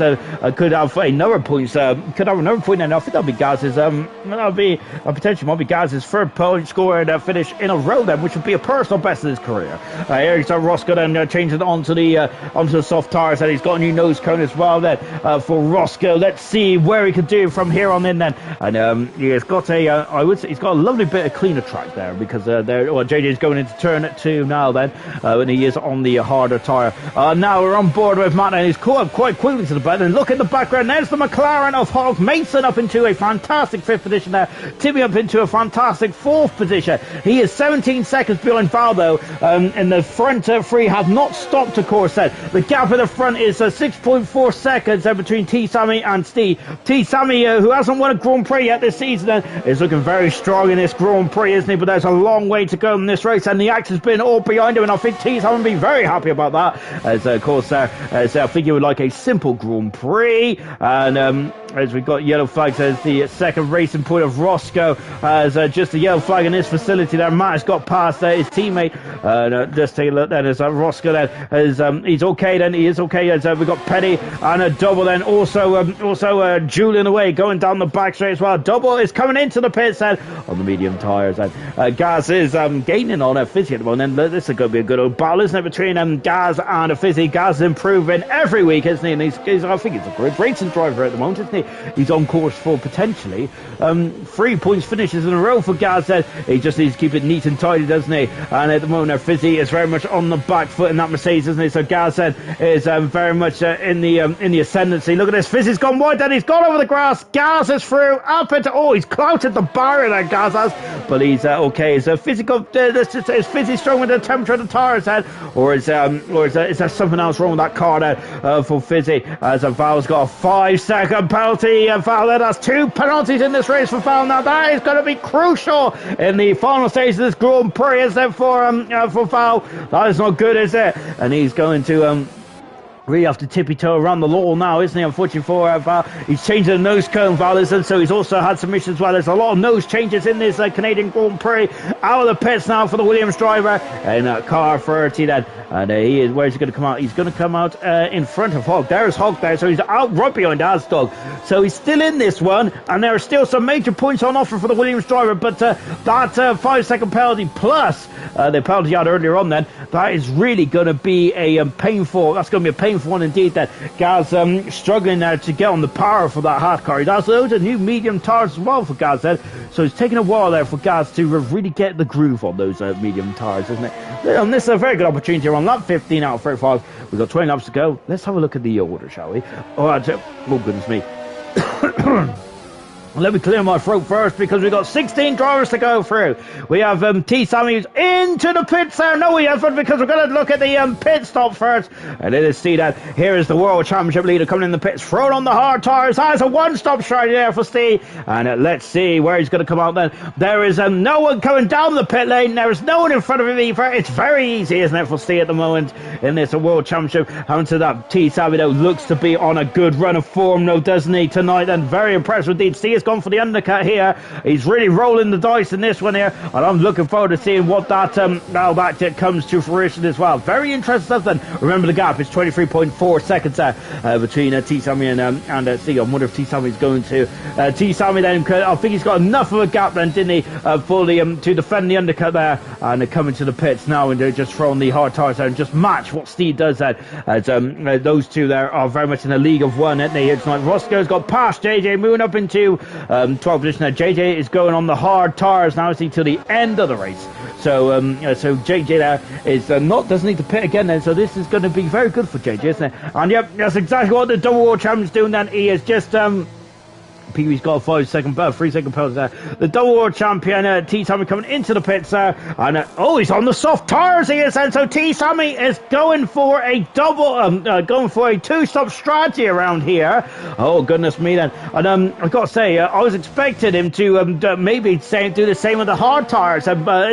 could have another point. Could have another point, and I think that'll be Gaz's. That'll be potentially might be Gaz's 3rd point score and finish in a row then, which would be a personal best in his career. Here he's Roscoe then changing onto the soft tires, and he's got a new nose cone as well then for Roscoe. Let's see where he can do from here on in then. And he has got I would say he's got a lovely bit of cleaner track there, because JJ's going into turn 2 now then, when he is on the harder tire. Now we're on board with Matt, and he's caught up quite quickly to the back. And look in the background, there's the McLaren of Hogg. Mason up into a fantastic 5th position there. Timmy up into a fantastic 4th position. He is 17 seconds behind Val though, and the front 3 have not stopped, of course. The gap in the front is 6.4 seconds between T. Sammy and Steve. T. Sammy, who hasn't won a Grand Prix yet this season, is looking very strong in this Grand Prix, isn't he? But there's a long way to go in this race, and the axe has been all behind him, and I think T. Sammy will be very happy about that, as of course I think he would like a simple Grand Prix, and as we've got yellow flags as the second racing point of Roscoe, as just a yellow flag in this facility there. Matt has got past his teammate. Just take a look then as Roscoe then as he's okay then, he is okay as we've got Penny and a double then, also Julian away going down the back straight as well. Double is coming into the pits then on the medium tyres, and Gaz is gaining on Fizzy at the moment. And this is going to be a good old battle, isn't it, between Gaz and Fizzy. Gaz is improving every week, isn't he? And I think he's a great racing driver at the moment, isn't he? He's on course for potentially 3 points finishes in a row for Gaz. He just needs to keep it neat and tidy, doesn't he? And at the moment Fizzy is very much on the back foot in that Mercedes, isn't he? So Gaz is very much in the ascendancy. Look at this, Fizzy's gone wide then, he's gone over the grass. Gaz is through up into, he's clouted the barrier there, Gaz has, but he's okay. So Fizzy got is Fizzy strong with the temperature of the tires then, or is there something else wrong with that car there for Fizzy? As Val's got a 5-second penalty. Val, that's 2 penalties in this race for Val. Now that is going to be crucial in the final stage of this Grand Prix, is it, for Val? That is not good, is it? And he's going to really have to tippy-toe around the law now, isn't he? Unfortunately for Val, he's changing the nose cone, Val, isn't, so he's also had some issues as well. There's a lot of nose changes in this Canadian Grand Prix. Out of the pits now for the Williams driver in car 30 then, and he is, where's he going to come out? He's going to come out in front of Hogg. There's Hogg there, so he's out right behind Asdog, so he's still in this one, and there are still some major points on offer for the Williams driver, but that 5-second penalty plus the penalty he had earlier on then, that is really going to be a painful, that's going to be a painful one indeed. That Gaz struggling now to get on the power for that hard car. He has loads of new medium tires as well for Gaz then, so it's taking a while there for Gaz to really get the groove on those medium tires, isn't it? And this is a very good opportunity. We're on lap 15 out of 35. We've got 20 laps to go. Let's have a look at the order, shall we? Oh goodness me. Let me clear my throat first, because we've got 16 drivers to go through. We have T. Sammy's into the pits there. No, we haven't, because we're going to look at the pit stop first. And let us see that. Here is the World Championship leader coming in the pits, throwing on the hard tyres. That's a one-stop strategy there for Steve. And let's see where he's going to come out then. There is no one coming down the pit lane. There is no one in front of him either. It's very easy, isn't it, for Steve at the moment in this World Championship. Having to that, T. Sammy, though, looks to be on a good run of form, though, doesn't he, tonight? And very impressed with indeed. Steve has gone for the undercut here. He's really rolling the dice in this one here, and I'm looking forward to seeing what that now that comes to fruition as well. Very interesting stuff then. Remember the gap, it's 23.4 seconds between T. Sammy and Steve. I wonder if T. Sammy's going to T. Sammy then, I think he's got enough of a gap then, didn't he, for the to defend the undercut there, and coming to the pits now, and they're just throwing the hard tires there and just match what Steve does then, as those two there are very much in a league of one, aren't they? It's like Roscoe's got past JJ, moving up into 12th position now. JJ is going on the hard tires now, see, till the end of the race. So so JJ there is doesn't need to pit again then, so this is going to be very good for JJ, isn't it? And yep, that's exactly what the double world champion's doing then. He is just Pee-wee's got a 3-second penalty there. The double world champion, T. Sammy, coming into the pits there. And, he's on the soft tires, he is. And so T. Sammy is going for a going for a 2-stop strategy around here. Oh, goodness me then. And I've got to say, I was expecting him to maybe do the same with the hard tires,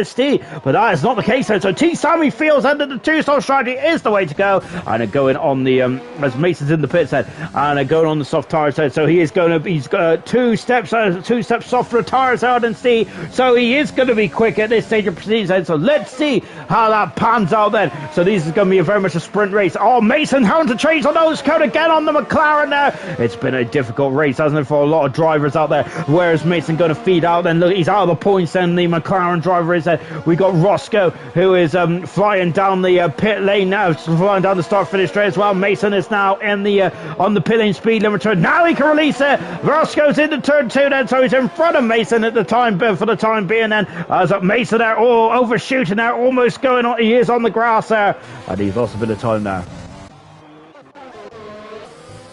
Steve. But that is not the case then. So T. Sammy feels that the 2-stop strategy is the way to go. And going on the, as Mason's in the pits then, and going on the soft tires then. So he's got two steps softer tires out than Steve, so he is going to be quick at this stage of proceedings. So let's see how that pans out then. So this is going to be very much a sprint race. Oh, Mason having to change the nose cone again on the McLaren there. It's been a difficult race, hasn't it, for a lot of drivers out there. Where's Mason going to feed out then? Look, he's out of the points then, the McLaren driver is there. We got Roscoe, who is flying down the pit lane now, flying down the start finish straight as well. Mason is now in the on the pit lane speed limiter. Now he can release it. Roscoe's into turn 2 then, so he's in front of Mason at the time, for the time being then, as Mason there, overshooting there, almost going on, he is on the grass there, and he's lost a bit of time there.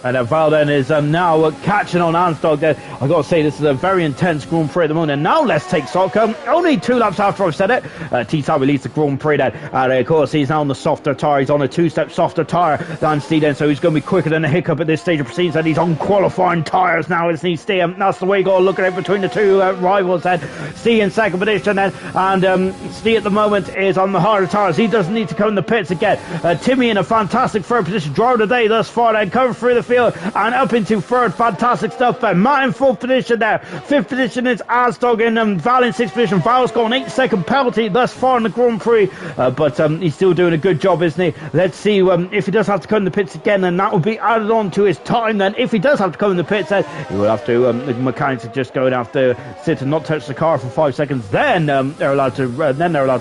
And Val then is now catching on Ansdog there. I've got to say, this is a very intense Grand Prix at the moment. And now let's take stock. Only 2 laps after I've said it. T-Sammy leads the Grand Prix then. And of course, he's now on the softer tyre. He's on a 2-step softer tyre than Steve then. So he's going to be quicker than a hiccup at this stage of proceedings. And he's on qualifying tyres now, isn't he, Steve? That's the way you got to look at it between the two rivals then. Steve in second position then. And Steve at the moment is on the harder tyres. He doesn't need to come in the pits again. Timmy in a fantastic third position. Driver today thus far then. Coming through the field field and up into third. Fantastic stuff. Matt in fourth position there. Fifth position is Asdog and Val in sixth position. Val's got an 8-second penalty thus far in the Grand Prix, but he's still doing a good job, isn't he? Let's see if he does have to come in the pits again, then that will be added on to his time. Then if he does have to come in the pits, then he will have to, the mechanics are just going to have to sit and not touch the car for 5 seconds. Then they're allowed to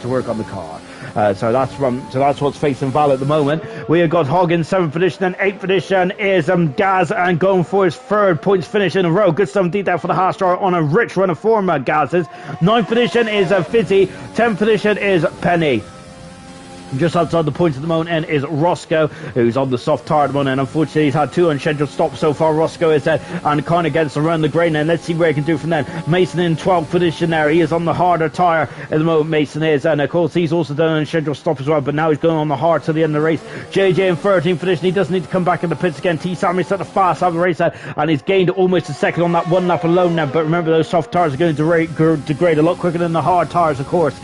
work on the car. So that's what's facing Val at the moment. We have got Hogg in 7th position, then 8th position is Gaz, and going for his 3rd points finish in a row. Good stuff indeed there for the Haas-Star on a rich run of form, Gaz's. 9th position is Fizzy, 10th position is Penny. Just outside the points at the moment and is Roscoe, who's on the soft tire at the moment, and unfortunately he's had 2 unscheduled stops so far. Roscoe is there and kind of gets around the grain, and let's see where he can do from then. Mason in 12th position there. He is on the harder tire at the moment, Mason is, and of course he's also done an unscheduled stop as well, but now he's going on the hard to the end of the race. JJ in 13th position. He does need to come back in the pits again. T. Sammy's at the fast out of the race there, and he's gained almost a second on that one lap alone now, but remember those soft tires are going to degrade a lot quicker than the hard tires, of course.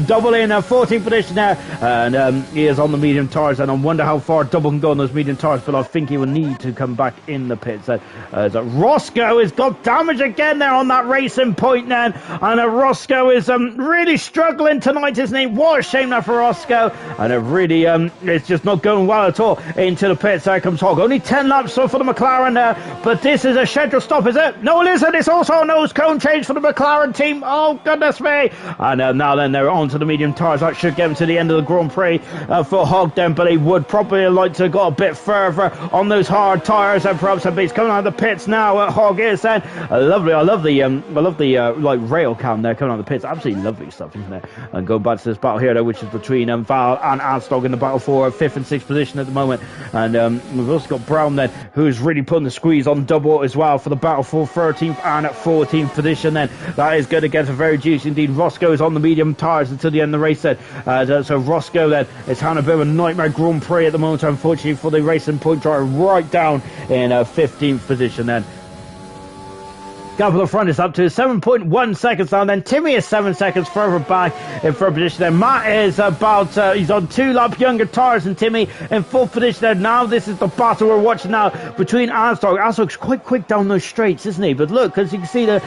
Double in 14th position there, and he is on the medium tires, and I wonder how far Double can go on those medium tires, but I think he will need to come back in the pits. Roscoe has got damage again there on that racing point then, and Roscoe is really struggling tonight, isn't he? What a shame there for Roscoe, and it really it's just not going well at all into the pits. There comes Hogg. Only 10 laps for the McLaren there, but this is a scheduled stop, is it? No, it isn't. It's also a nose cone change for the McLaren team. Oh, goodness me. And now then they're on to the medium tires. That should get them to the end of the Grand Prix for Hogg then, but he would probably like to go a bit further on those hard tires, and perhaps he's coming out of the pits now. Hogg is then I love the like rail cam there coming out of the pits. Absolutely lovely stuff, isn't it? And going back to this battle here though, which is between Val and Asdog in the battle for 5th and 6th position at the moment, and we've also got Brown then, who's really putting the squeeze on Double as well for the battle for 13th and 14th position. Then that is going to get a very juicy indeed. Roscoe is on the medium tires until the end of the race then, so Roscoe then is having a bit of a nightmare Grand Prix at the moment, unfortunately for the racing point driver, right down in 15th position then. Gap at the front is up to 7.1 seconds now. Then Timmy is 7 seconds further back in third position. Then Matt is about, he's on 2 lap younger tires than Timmy in fourth position there. Now this is the battle we're watching now between Asdog. Asdog's quite quick down those straights, isn't he? But look, as you can see, the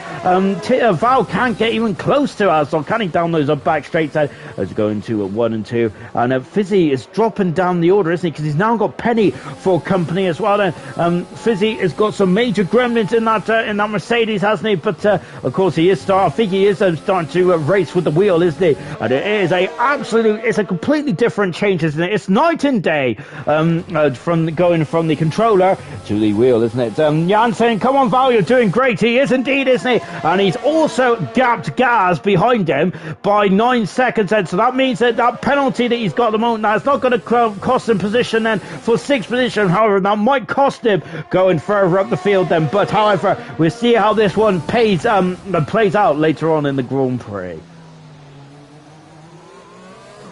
Val can't get even close to Asdog, can he, down those back straights there as going to 1 and 2. And Fizzy is dropping down the order, isn't he? Because he's now got Penny for company as well. Then Fizzy has got some major gremlins in that Mercedes, hasn't he? But of course he is I think he is starting to race with the wheel, isn't he? And it is it's a completely different change, isn't it? It's night and day from going from the controller to the wheel, isn't it? Jan saying, come on Val, you're doing great. He is indeed, isn't he? And he's also gapped Gaz behind him by 9 seconds then, so that means that penalty that he's got at the moment now is not going to cost him position then for 6th position. However, that might cost him going further up the field then, but however, we'll see how this one plays out later on in the Grand Prix.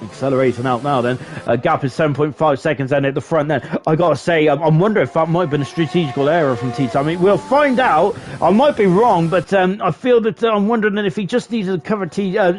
Accelerating out now then. Gap is 7.5 seconds then at the front then. I gotta say, I'm wondering if that might have been a strategical error from T. I mean, we'll find out. I might be wrong, but I feel that I'm wondering that if he just needed to cover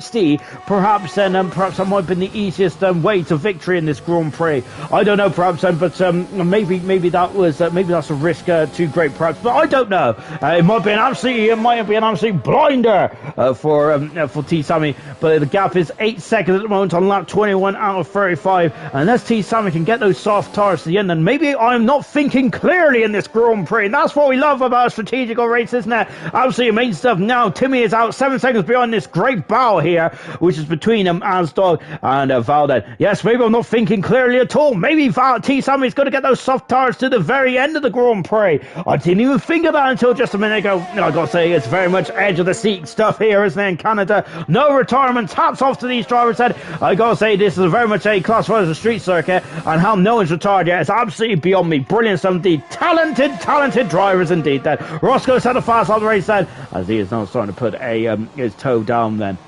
Steve, perhaps that might have been the easiest way to victory in this Grand Prix. I don't know, perhaps, but maybe that's a risk too great, perhaps. But I don't know. It might be an absolute blinder for T. Sammy. But the gap is 8 seconds at the moment on lap 21 out of 35, and unless T. Sammy can get those soft tires to the end, then maybe I'm not thinking clearly in this Grand Prix, and that's what we love about a strategical race, isn't it? Absolutely amazing stuff. Now Timmy is out 7 seconds behind this great battle here, which is between Asdog and Val then. Yes, maybe I'm not thinking clearly at all. Maybe T. Sammy's going to get those soft tires to the very end of the Grand Prix. I didn't even think of that until just a minute ago. I gotta say, it's very much edge of the seat stuff here, isn't it, in Canada? No retirements. Hats off to these drivers. I gotta say, this is very much a class 1 as a street circuit, and how no one's retired yet is absolutely beyond me. Brilliant stuff indeed. Talented drivers indeed. Then Roscoe's had a fast on the race then, as he is now starting to put his toe down then.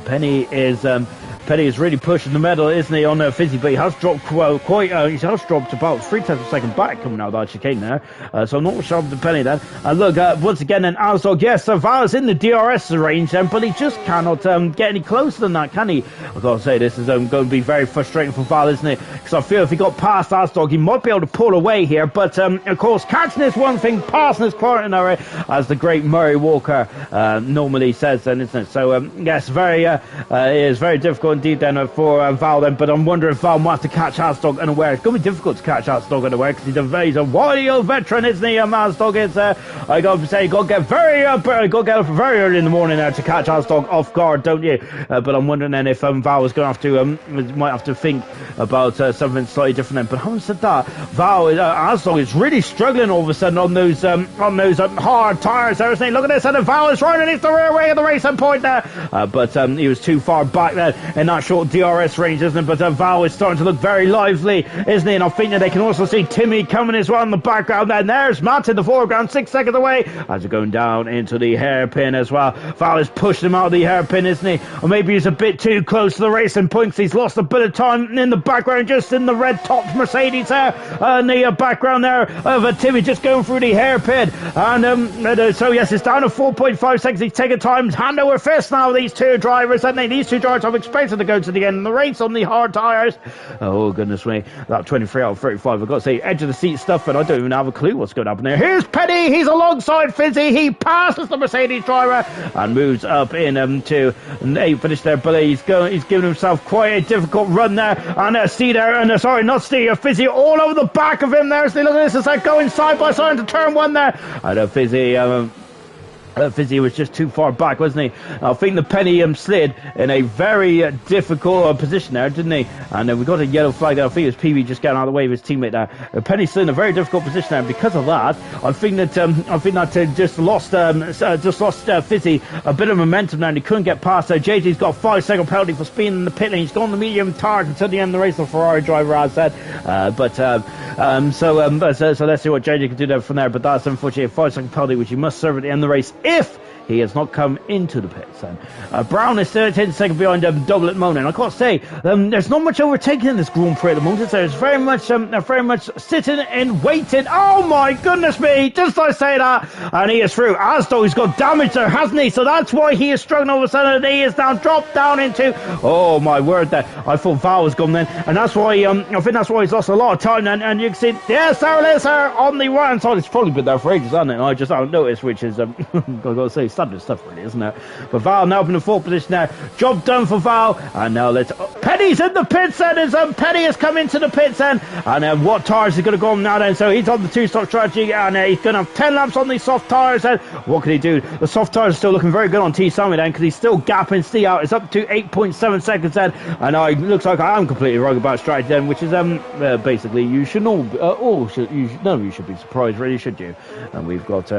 Penny is really pushing the medal, isn't he, on Fizzy, but he has dropped he has dropped about 3/10 of a second back coming out of that chicane there, so I'm not sure of the Penny then. And look, once again, then Azdog, yes, Val's in the DRS range then, but he just cannot get any closer than that, can he? I've got to say, this is going to be very frustrating for Val, isn't it? Because I feel if he got past Azdog, he might be able to pull away here, but of course, catching is one thing, passing is quite another, as the great Murray Walker normally says then, isn't it? So, yes, it is very difficult indeed then for Val then, but I'm wondering if Val might have to catch Azdog unaware. It's going to be difficult to catch Azdog unaware because he's a wily old veteran, isn't he? Azdog is, I got to say, got to get very up very early in the morning there to catch Azdog off guard, don't you? But I'm wondering then if Val was going to have to, might have to think about something slightly different then. But having said that, Azdog is really struggling all of a sudden on those hard tires there, isn't he? Look at this, and Val is right underneath the rear wing of the racing point there, but he was too far back there in that short DRS range, isn't it? But Val is starting to look very lively, isn't he? And I think that they can also see Timmy coming as well in the background. And there's Matt in the foreground, 6 seconds away as they're going down into the hairpin as well. Val is pushing him out of the hairpin, isn't he? Or maybe he's a bit too close to the racing point because he's lost a bit of time in the background, just in the red topped Mercedes there, in the background there of Timmy just going through the hairpin. And so yes, it's down to 4.5 seconds. He's taking time hand over fist now, these two drivers, haven't they? These two drivers have expected to go to the end of the race on the hard tyres. Oh goodness me, that 23 out of 35, I've got to say, edge of the seat stuff, and I don't even have a clue what's going to happen there. Here's Petty, he's alongside Fizzy, he passes the Mercedes driver and moves up in to an 8th finish there, but he's giving himself quite a difficult run there, and Fizzy all over the back of him there. So look at this, it's like going side by side into turn 1 there, and Fizzy was just too far back, wasn't he? I think the Penny slid in a very difficult position there, didn't he? And we got a yellow flag there. I think it was PB just getting out of the way of his teammate there. Penny slid in a very difficult position there, and because of that, I think that just lost Fizzy a bit of momentum there, and he couldn't get past there. JJ's got a 5-second penalty for speeding in the pit lane. He's gone the medium tires until the end of the race. The Ferrari driver has said, so let's see what JJ can do there from there. But that's unfortunately a 5-second penalty which he must serve at the end of the race if he has not come into the pits. And Brown is 10 seconds behind double at the moment. And I got to say, there's not much overtaking in this Grand Prix at the moment. There's very much sitting and waiting. Oh my goodness me! Just I say that, and he is through. Asdo, he's got damage there, hasn't he? So that's why he is struggling all of a sudden. He is now dropped down into. Oh my word! There, I thought Val was gone then, and that's why I think that's why he's lost a lot of time. And you can see, yes, there it is, sir, on the right hand side. It's probably been there for ages, hasn't it? And I just haven't noticed, which is I've got to say, standard stuff really, isn't it? But Val now up in the 4th position now. Job done for Val, and now let's. Penny's in the pits then. Penny has come into the pits then, and what tyres is going to go on now then? So he's on the 2-stop strategy, and he's going to have 10 laps on these soft tyres then. What can he do? The soft tyres are still looking very good on T Sammy then, because he's still gapping Steve out. It's up to 8.7 seconds then, and it looks like I am completely wrong about strategy then, which is basically you should none of you should be surprised, really, should you? And we've got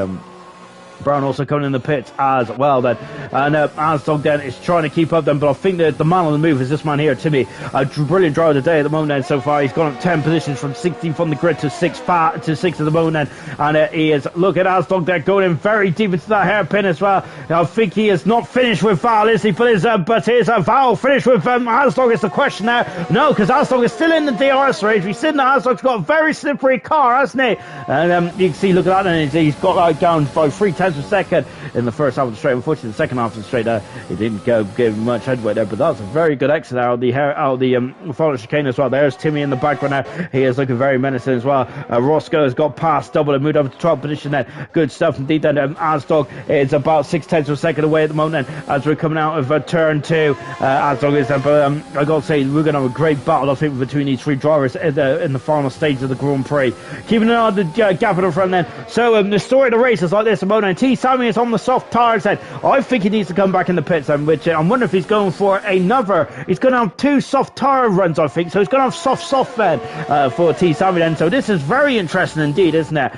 Brown also coming in the pits as well then, and Asdog then is trying to keep up then, but I think that the man on the move is this man here, Timmy. A brilliant driver of the day at the moment then. So far he's gone up 10 positions from 16th on the grid to 6th at the moment then, and he is, look at Asdog there going in very deep into that hairpin as well. I think he is not finished with Val, is he? But is Val finished with Asdog is the question now. No, because Asdog is still in the DRS range. We've seen that Asdog's got a very slippery car, hasn't he? And you can see, look at that, and he's got down by 3/10 of a second in the first half of the straight. Unfortunately, the second half of the straight he didn't give much headway there, but that's a very good exit out of the final chicane as well. There's Timmy in the background now. He is looking very menacing as well. Roscoe has got past double and moved over to 12th position then. Good stuff indeed then. Asdog is about 0.6 of a second away at the moment then, as we're coming out of turn 2. Asdog is but I got to say, we're going to have a great battle, I think, between these three drivers in the final stage of the Grand Prix. Keeping an eye on the gap in the front then. So the story of the race is like this at the moment. T Sammy is on the soft tyres then. I think he needs to come back in the pits then, which I'm wondering if he's going for another. He's going to have 2 soft tyre runs, I think. So he's going to have soft then for T Sammy then. So this is very interesting indeed, isn't it?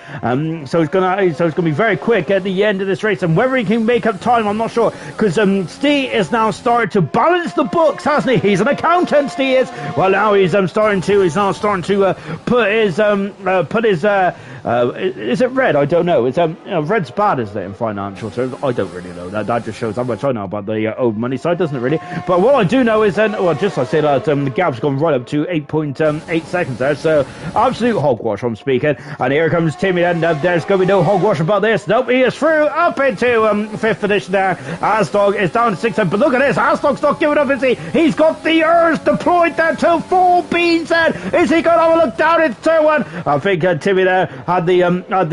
So it's going to be very quick at the end of this race, and whether he can make up time, I'm not sure, because Steve is now starting to balance the books, hasn't he? He's an accountant, Steve is. Well, now he's starting to put his Is it red? I don't know. It's red's bad, isn't it, in financial terms? I don't really know. That just shows how much I know about the old money side, doesn't it, really? But what I do know is then, well, just I say that the gap's gone right up to 8.8 seconds there, so absolute hogwash, I'm speaking. And here comes Timmy, then there's going to be no hogwash about this. Nope, he is through up into fifth position there. Asdog is down to 6th, but look at this. Asdog's not giving up, is he? He's got the IRC deployed there to 4 beans then. Is he going to have a look down into turn 1? I think Timmy there had the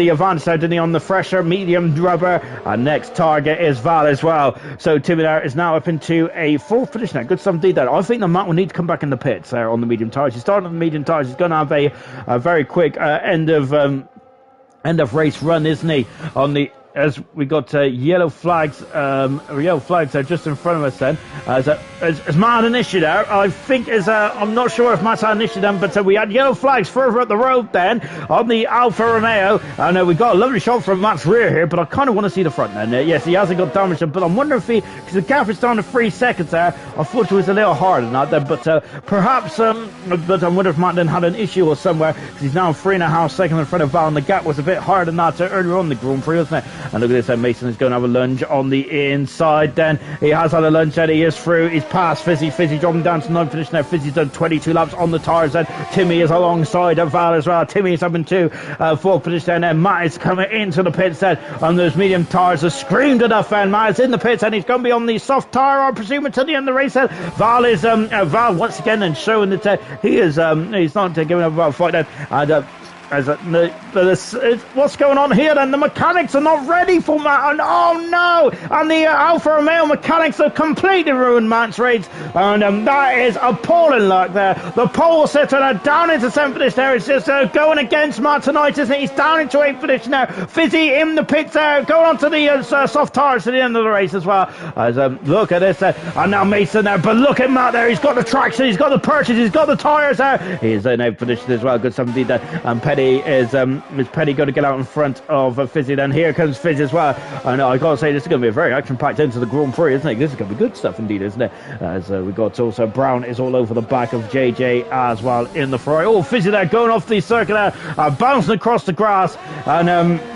advantage there, didn't he, on the fresher medium rubber. And next target is Val as well. So Timmy there is now up into a 4th position there. Good stuff indeed there. I think the Matt will need to come back in the pits there on the medium tires. He's starting on the medium tires. He's going to have a very quick end of race run, isn't he? On the as we got yellow flags there just in front of us then. As Matt had an issue there, I think I'm not sure if Matt's had an issue then, but we had yellow flags further up the road then on the Alfa Romeo, and we got a lovely shot from Matt's rear here, but I kind of want to see the front then. Yes, he hasn't got damage, but I'm wondering if because the gap is down to 3 seconds there, I thought it was a little harder than that then, but perhaps, but I wonder if Matt then had an issue or somewhere, because he's now 3.5 seconds in front of Val, and the gap was a bit harder than that earlier on the Grand Prix, wasn't it? And look at this, Mason is going to have a lunge on the inside then. He has had a lunge and he is through. He's past Fizzy. Fizzy dropping down to 9th position now. Fizzy's done 22 laps on the tyres then. Timmy is alongside of Val as well. Timmy is up into 4th position and Matt is coming into the pits then. And those medium tyres are screamed enough and Matt is in the pits and he's going to be on the soft tyre, I presume, until the end of the race then. Val is, Val once again and showing that he's not giving up about a fight then. And what's going on here then? The mechanics are not ready for Matt, and oh no! And the Alfa Romeo mechanics have completely ruined Matt's race, and that is appalling luck there. The pole sitter down into 7th position there. It's just going against Matt tonight, isn't it? He's down into 8th position now. Fizzy in the pits there, going on to the soft tyres to the end of the race as well. As look at this, and now Mason there, but look at Matt there. He's got the traction, he's got the purchase, he's got the tyres there. He's in 8th position as well. Good stuff indeed there. And Petty is Petty going to get out in front of Fizzy then. Here comes Fizz as well. And I gotta say, this is going to be a very action-packed end to the Grand Prix, isn't it? This is going to be good stuff indeed, isn't it? As we got also Brown is all over the back of JJ as well in the Ferrari. Oh, Fizzy there going off the circuit there, bouncing across the grass, and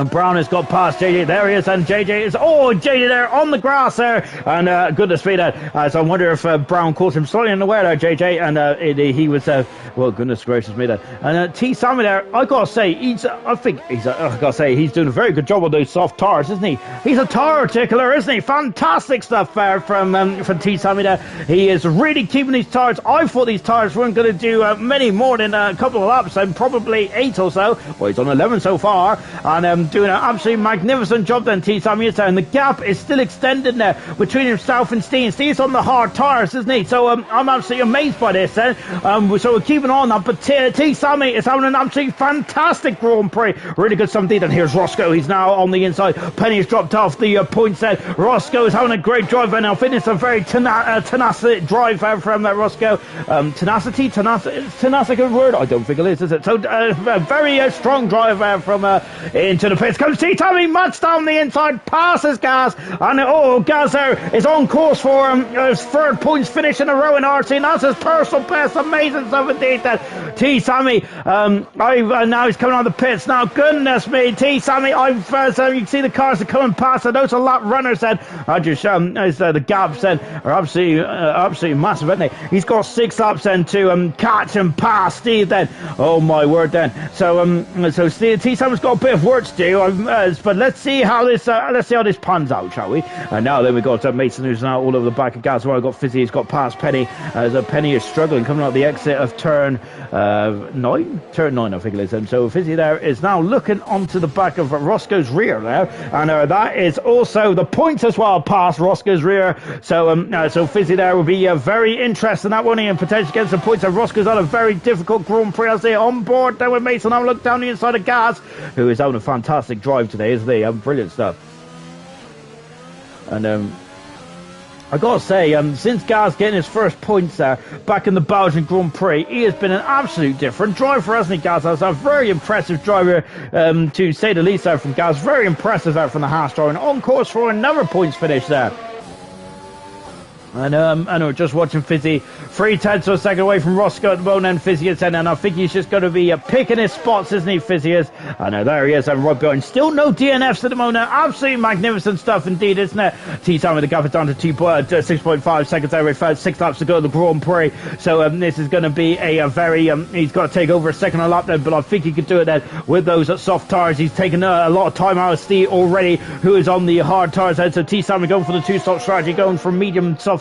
Brown has got past JJ. There he is, and JJ is, JJ there on the grass there, and goodness me there. So I wonder if Brown caught him slightly in the way there, JJ, and he was, well, goodness gracious me there. And T. Sammy there, I gotta say, he's doing a very good job on those soft tires, isn't he? He's a tire tickler, isn't he? Fantastic stuff from T. Sammy there. He is really keeping these tires. I thought these tires weren't going to do many more than a couple of laps, and probably 8 or so. Well, he's on 11 so far, and doing an absolutely magnificent job then, T. Sammy is there, and the gap is still extended now between himself and Steve. Steve's on the hard tyres, isn't he? So I'm absolutely amazed by this then. So we're keeping on that, but T. Sammy is having an absolutely fantastic Grand Prix. Really good stuff indeed. And here's Roscoe. He's now on the inside. Penny's dropped off the points there. Roscoe is having a great drive right now. I think it's a very tenacious drive from Roscoe. Tenacity? Tenacity a good word? I don't think it is it? So a very strong drive from into the pits. Comes T. Sammy, Matt's down the inside, passes Gaz, and Gaz there is on course for his 3rd points finish in a row in RC, and that's his personal best. Amazing stuff indeed that T. Sammy, now he's coming on the pits now. Goodness me, T. Sammy, so you can see the cars are coming past, and those are lap runners then. The gaps then are absolutely massive, aren't they? He's got 6 laps then to catch and pass Steve then. Oh my word then. So T. Sammy's got a bit of work to do, but let's see how this pans out, shall we? And now then we got Mason, who's now all over the back of Gaz. Well, got Fizzy, he's got past Penny, as Penny is struggling coming out the exit of turn 9, I think it is. And so Fizzy there is now looking onto the back of Roscoe's rear now, and that is also the points as well past Roscoe's rear. So Fizzy there will be very interested in that one, and potentially against the points. And Roscoe's on a very difficult Grand Prix as they on board there with Mason. Now look down the inside of Gaz, who is having a fantastic drive today, isn't he? Brilliant stuff. And I gotta say, since Gaz getting his first points there back in the Belgian Grand Prix, he has been an absolute different driver, hasn't he, Gaz? That's a very impressive driver, to say the least, there from Gaz. Very impressive out from the Haas driver, and on course for another points finish there. And we're just watching Fizzy 3/10 of a second away from Roscoe at the moment, and Fizzy is in, and I think he's just going to be picking his spots, isn't he, Fizzy is? I know, there he is, and right behind. Still no DNFs at the moment. Absolutely magnificent stuff indeed, isn't it? T-time with the gap is down to 6.5 seconds there with 6 laps to go to the Grand Prix. So this is going to be a very, he's got to take over a second a lap then, but I think he could do it then with those soft tires. He's taken a lot of time out of Steve already, who is on the hard tires then. So T-time going for the two-stop strategy, going from medium soft,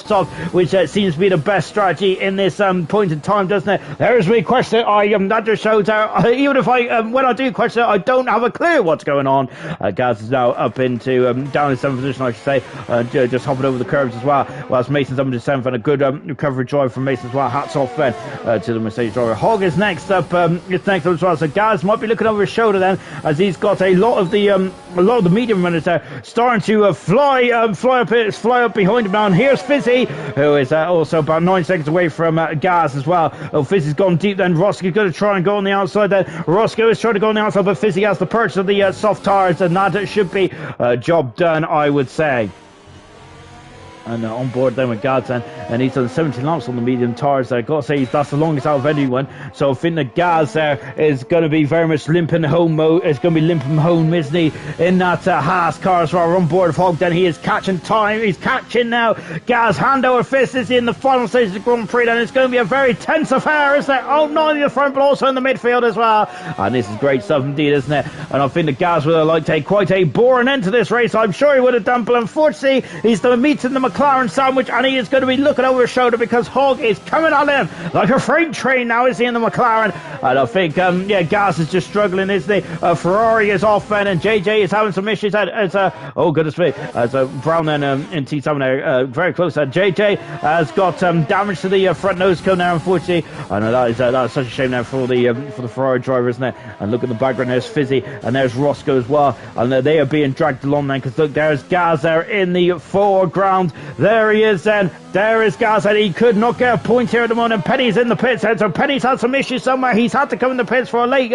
which seems to be the best strategy in this point in time, doesn't it? There's me question. That just shows how even if when I do question it, I don't have a clue what's going on. Gaz is now up into down in 7th position, I should say, just hopping over the curves as well. Whilst Mason's up into 7th, and a good recovery drive from Mason as well. Hats off then to the Mercedes driver. Hogg is next up. It's next up as well. So Gaz might be looking over his shoulder then, as he's got a lot of the medium runners there starting to fly up behind him now. And here's Fizzy, who is also about 9 seconds away from Gaz as well. Oh, Fizzy's gone deep then. Roscoe's going to try and go on the outside then. Roscoe is trying to go on the outside, but Fizzy has the purchase of the soft tires, and that should be job done, I would say. And on board then with Gaz then, and he's done 17 laps on the medium tires. I've got to say that's the longest out of anyone. So I think that Gaz there is going to be very much limping home mode. It's going to be limping home, isn't he, in that Haas car as well. On board of Hogg then, he is catching time. He's catching now. Gaz hand over fist is in the final stage of the Grand Prix, and it's going to be a very tense affair, isn't it? Oh, not in the front, but also in the midfield as well. And this is great stuff indeed, isn't it? And I think that Gaz would have liked to take quite a boring end to this race. I'm sure he would have done, but unfortunately, he's the meat in the McLaren sandwich, and he is going to be looking over his shoulder because Hogg is coming on in like a freight train now, is he, in the McLaren? And I think, Gaz is just struggling, isn't he? Ferrari is off then, and JJ is having some issues. Oh, goodness me. As Brown then in T7 there, very close. JJ has got damage to the front nose cone now, unfortunately. I know that is such a shame now for the Ferrari driver, isn't it? And look at the background, there's Fizzy, and there's Roscoe as well. And they are being dragged along then, because look, there's Gaz there in the foreground. There he is then. There is Gaz, and he could not get a point here at the moment. Penny's in the pits, and so Penny's had some issues somewhere. He's had to come in the pits for a late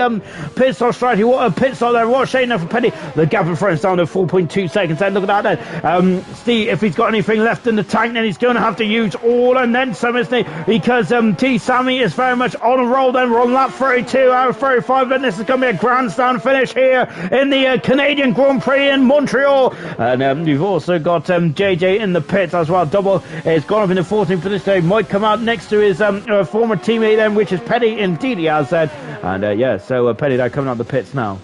pit stop strategy. What a pit stop there. What a shame there for Penny. The gap in front is down to 4.2 seconds. Then look at that then. Steve, if he's got anything left in the tank, then he's going to have to use all and then some, isn't he? Because T. Sammy is very much on a roll then. We're on lap 32 out of 35. Then this is going to be a grandstand finish here in the Canadian Grand Prix in Montreal. And we've also got JJ in the pits as well. Double is gone up in the 14th for this day. Might come out next to his former teammate then, which is Petty. Indeed he has said. And so Petty there coming out the pits now.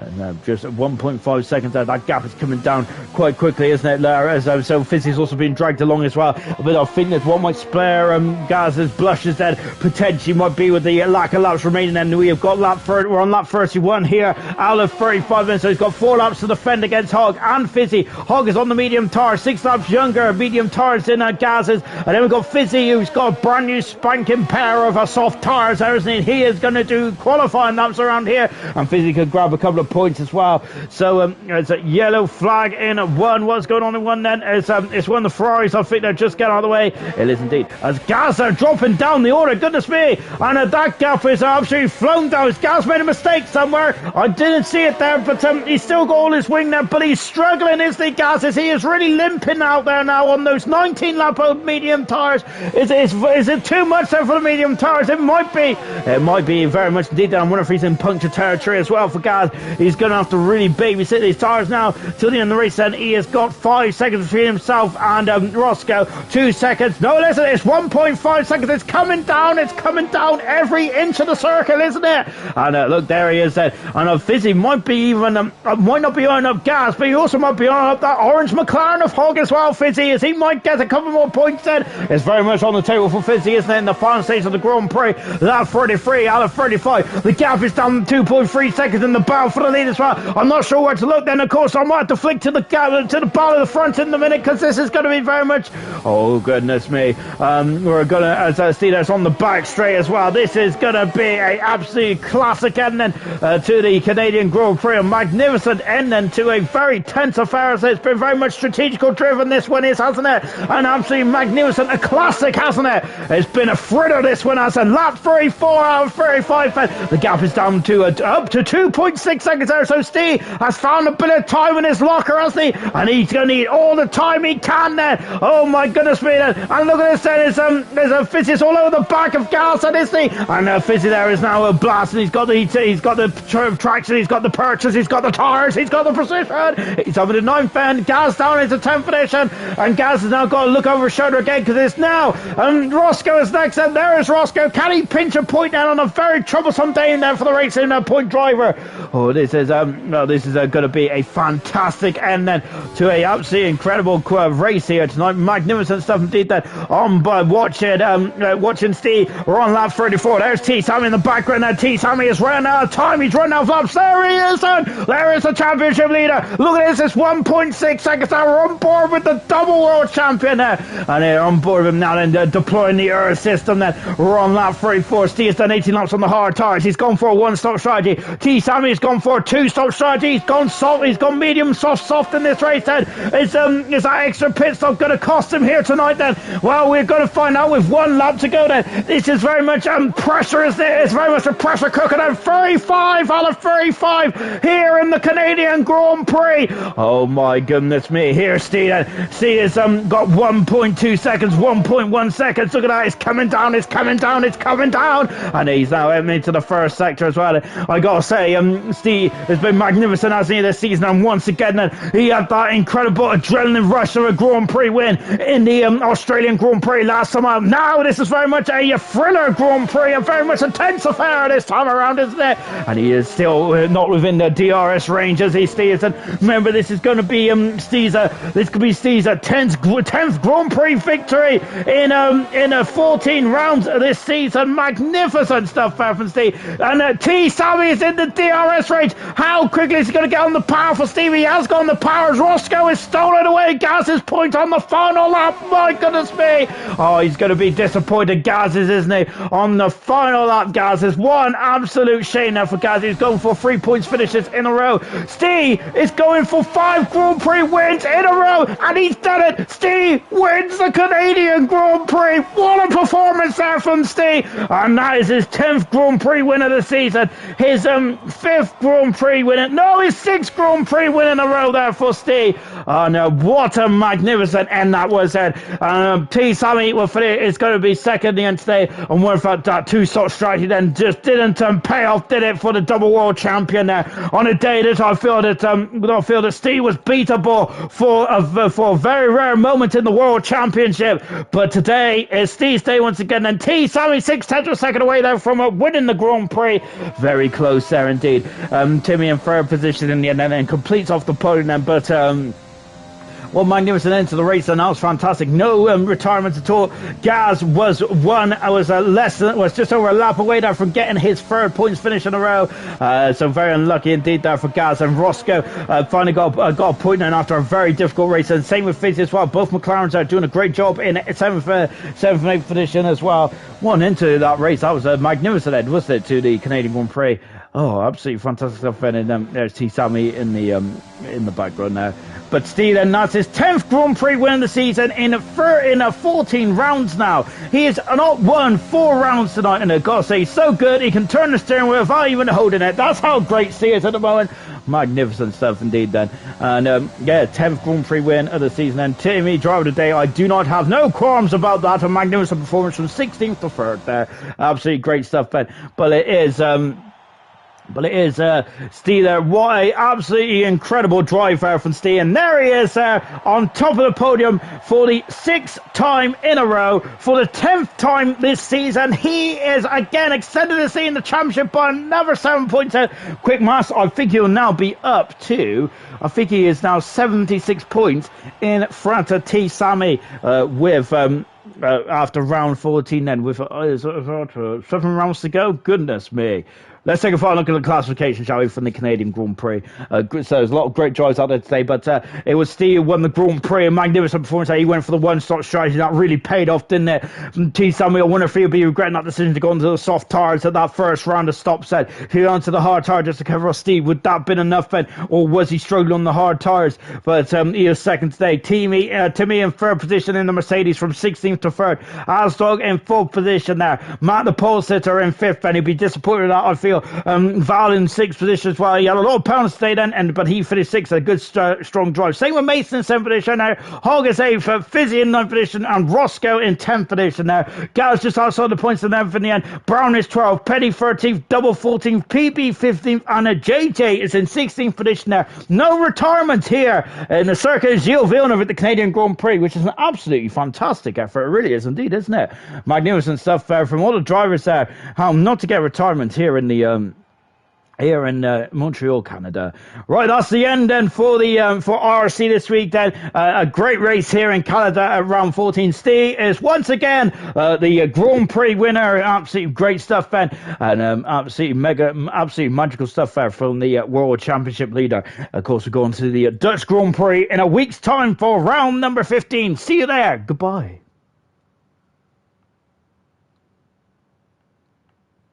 And just 1.5 seconds there. That gap is coming down quite quickly, isn't it, Lara? So Fizzy's also being dragged along as well. But I think that what might spare Gaz's blushes then potentially might be with the lack of laps remaining. And we have got we're on lap 31 here out of 35 minutes. So he's got 4 laps to defend against Hogg and Fizzy. Hogg is on the medium tires, 6 laps younger, medium tires than Gaz's. And then we've got Fizzy, who's got a brand new spanking pair of soft tires there, isn't he? He is going to do qualifying laps around here. And Fizzy could grab a couple of points as well. So it's a yellow flag in 1. What's going on in 1 then? It's one of the Ferraris. I think they're just getting out of the way. It is indeed. As Gaz are dropping down the order. Goodness me. And that gap is absolutely flown down. Gaz made a mistake somewhere. I didn't see it there, but he's still got all his wing there, but he's struggling, isn't he, Gaz? He is really limping out there now on those 19 lap old medium tires. Is it too much there for the medium tires? It might be. It might be very much indeed. I wonder if he's in puncture territory as well for Gaz. He's going to have to really babysit these tires now till the end of the race. And he has got 5 seconds between himself and Roscoe. 2 seconds. No, listen, it's 1.5 seconds. It's coming down. It's coming down every inch of the circle, isn't it? And look, there he is then. And Fizzy might be even might not be on up Gas, but he also might be on up that orange McLaren of Hogg as well, Fizzy, as he might get a couple more points then. It's very much on the table for Fizzy, isn't it, in the final stage of the Grand Prix. Lap 33 out of 35. The gap is down 2.3 seconds in the battle for the lead as well. I'm not sure where to look then. Of course, I might have to flick to the bar of the front in a minute, because this is going to be very much... Oh, goodness me. We're going to, as I see, that's on the back straight as well. This is going to be an absolute classic ending to the Canadian Grand Prix. A magnificent ending to a very tense affair. So it's been very much strategical driven, this one is, hasn't it? An absolutely magnificent, a classic, hasn't it? It's been a fritter, this one has. And lap 34 out of 35. The gap is down to up to 2.6 seconds seconds there. So Steve has found a bit of time in his locker, hasn't he? And he's going to need all the time he can then. Oh my goodness me then. And look at this then. There's a Fizzy's all over the back of Gas, isn't he? And Fizzy there is now a blast, and he's got the traction, he's got the purchase, he's got the tires, he's got the precision. He's over the 9th end. Gas down into 10th position, and Gas has now got to look over his shoulder again because it's now Roscoe is next, and there is Roscoe. Can he pinch a point down on a very troublesome day in there for the racing point driver? Oh, this is going to be a fantastic end then to a absolutely incredible race here tonight. Magnificent stuff indeed then. On by watching Steve. We're on lap 34. There's T Sammy in the background now. T Sammy is running out of time. He's running out of laps. There he is then. There is the championship leader. Look at this. It's 1.6 seconds now. We're on board with the double world champion there. And they're on board with him now and deploying the IRC system then. We're on lap 34. Steve's done 18 laps on the hard tires. He's gone for a one-stop strategy. T Sammy's gone for a two-stop strategy. He's gone soft. He's gone medium, soft in this race then. Is that extra pit stop going to cost him here tonight then? Well, we're going to find out with 1 lap to go then. This is very much pressure, is there? It's very much a pressure cooker then. 35 out of 35 here in the Canadian Grand Prix. Oh my goodness me. Here Steve has got 1.2 seconds, 1.1 seconds. Look at that. It's coming down. And he's now into the first sector as well. I gotta say, Steve has been magnificent, hasn't he, this season? And once again, he had that incredible adrenaline rush of a Grand Prix win in the Australian Grand Prix last summer. Now this is very much a thriller Grand Prix, a very much intense affair this time around, isn't it? And he is still not within the DRS range as he stays. And remember, this is going to be Steve's 10th Grand Prix victory in 14 rounds of this season. Magnificent stuff there from Steve. And T Sammy is in the DRS range. How quickly is he going to get on the power for Steve? He has got on the power as Roscoe is stolen away. Gaz's point on the final lap. My goodness me. Oh, he's going to be disappointed, Gaz is, isn't he? On the final lap, Gaz is one absolute shame now for Gaz. He's going for 3 points finishes in a row. Steve is going for 5 Grand Prix wins in a row, and he's done it. Steve wins the Canadian Grand Prix. What a performance there from Steve. And that is his 10th Grand Prix win of the season. His 5th Grand Prix win. No, his 6th Grand Prix win in a row there for Steve. Oh no, what a magnificent end that was then. T Sammy is going to be second again today, and what about that two-stop strategy then just didn't pay off, did it, for the double world champion there? On a day that I feel that Steve was beatable for a very rare moment in the world championship, but today is Steve's day once again, and T Sammy 6/10 of a second away there from winning the Grand Prix. Very close there indeed. Timmy in third position in the end, and then completes off the podium then, but well, magnificent end to the race, and that was fantastic. No retirement at all. Gaz was just over a lap away there from getting his 3rd points finish in a row. So very unlucky indeed there for Gaz. And Roscoe finally got a point in after a very difficult race. And same with Fizzy as well. Both McLarens are doing a great job in 7th and 8th position as well. One into that race. That was a magnificent end, wasn't it, to the Canadian Grand Prix? Oh, absolutely fantastic stuff. And there's T Sammy in the background there. But Steve, then, that's his 10th Grand Prix win of the season in 14 rounds now. He has not won 4 rounds tonight, and I've got to say, he's so good, he can turn the steering wheel without even holding it. That's how great Steve is at the moment. Magnificent stuff indeed then. And 10th Grand Prix win of the season. And Timmy, driver of the day, I do not have no qualms about that. A magnificent performance from 16th to 3rd there. Absolutely great stuff, Ben. But it is Steve there. What a absolutely incredible drive there from Steve. And there he is on top of the podium for the 6th time in a row. For the 10th time this season. He is again extended his lead in the championship by another 7 points. Quick maths, I think he'll now be up to, I think he is now 76 points in front of T Sammy with after round 14 then, with 7 rounds to go. Goodness me. Let's take a final look at the classification, shall we, from the Canadian Grand Prix. So there's a lot of great drives out there today, but it was Steve who won the Grand Prix, a magnificent performance. He went for the one-stop strategy. That really paid off, didn't it? T Sammy, I wonder if he'll be regretting that decision to go into the soft tires at that first round of stops. Said he went onto the hard tire just to cover off Steve. Would that have been enough, Ben? Or was he struggling on the hard tires? But he was second today. Timmy in 3rd position in the Mercedes from 16th to 3rd. Asdog in 4th position there. Matt the pole sitter in 5th, and he'd be disappointed with that, I feel. deal. Val in 6th position as well. He had a lot of pounds today then, but he finished 6th. A good, strong drive. Same with Mason in 7th position now. Hog is 8th. Fizzy in 9th position. And Roscoe in 10th position now. Gal's just outside the points of 11th in the end. Brown is 12th. Petty 13th. Double 14th. PB 15th. And a JJ is in 16th position now. No retirement here in the Circuit Gilles Villeneuve at the Canadian Grand Prix, which is an absolutely fantastic effort. It really is indeed, isn't it? Magnificent stuff from all the drivers there. Not to get retirement here in the Montreal, Canada. Right, that's the end then for IRC this week then. A great race here in Canada at round 14. Steve is once again the Grand Prix winner. Absolutely great stuff, Ben. And absolutely magical stuff from the World Championship leader. Of course, we're going to the Dutch Grand Prix in a week's time for round number 15. See you there. Goodbye.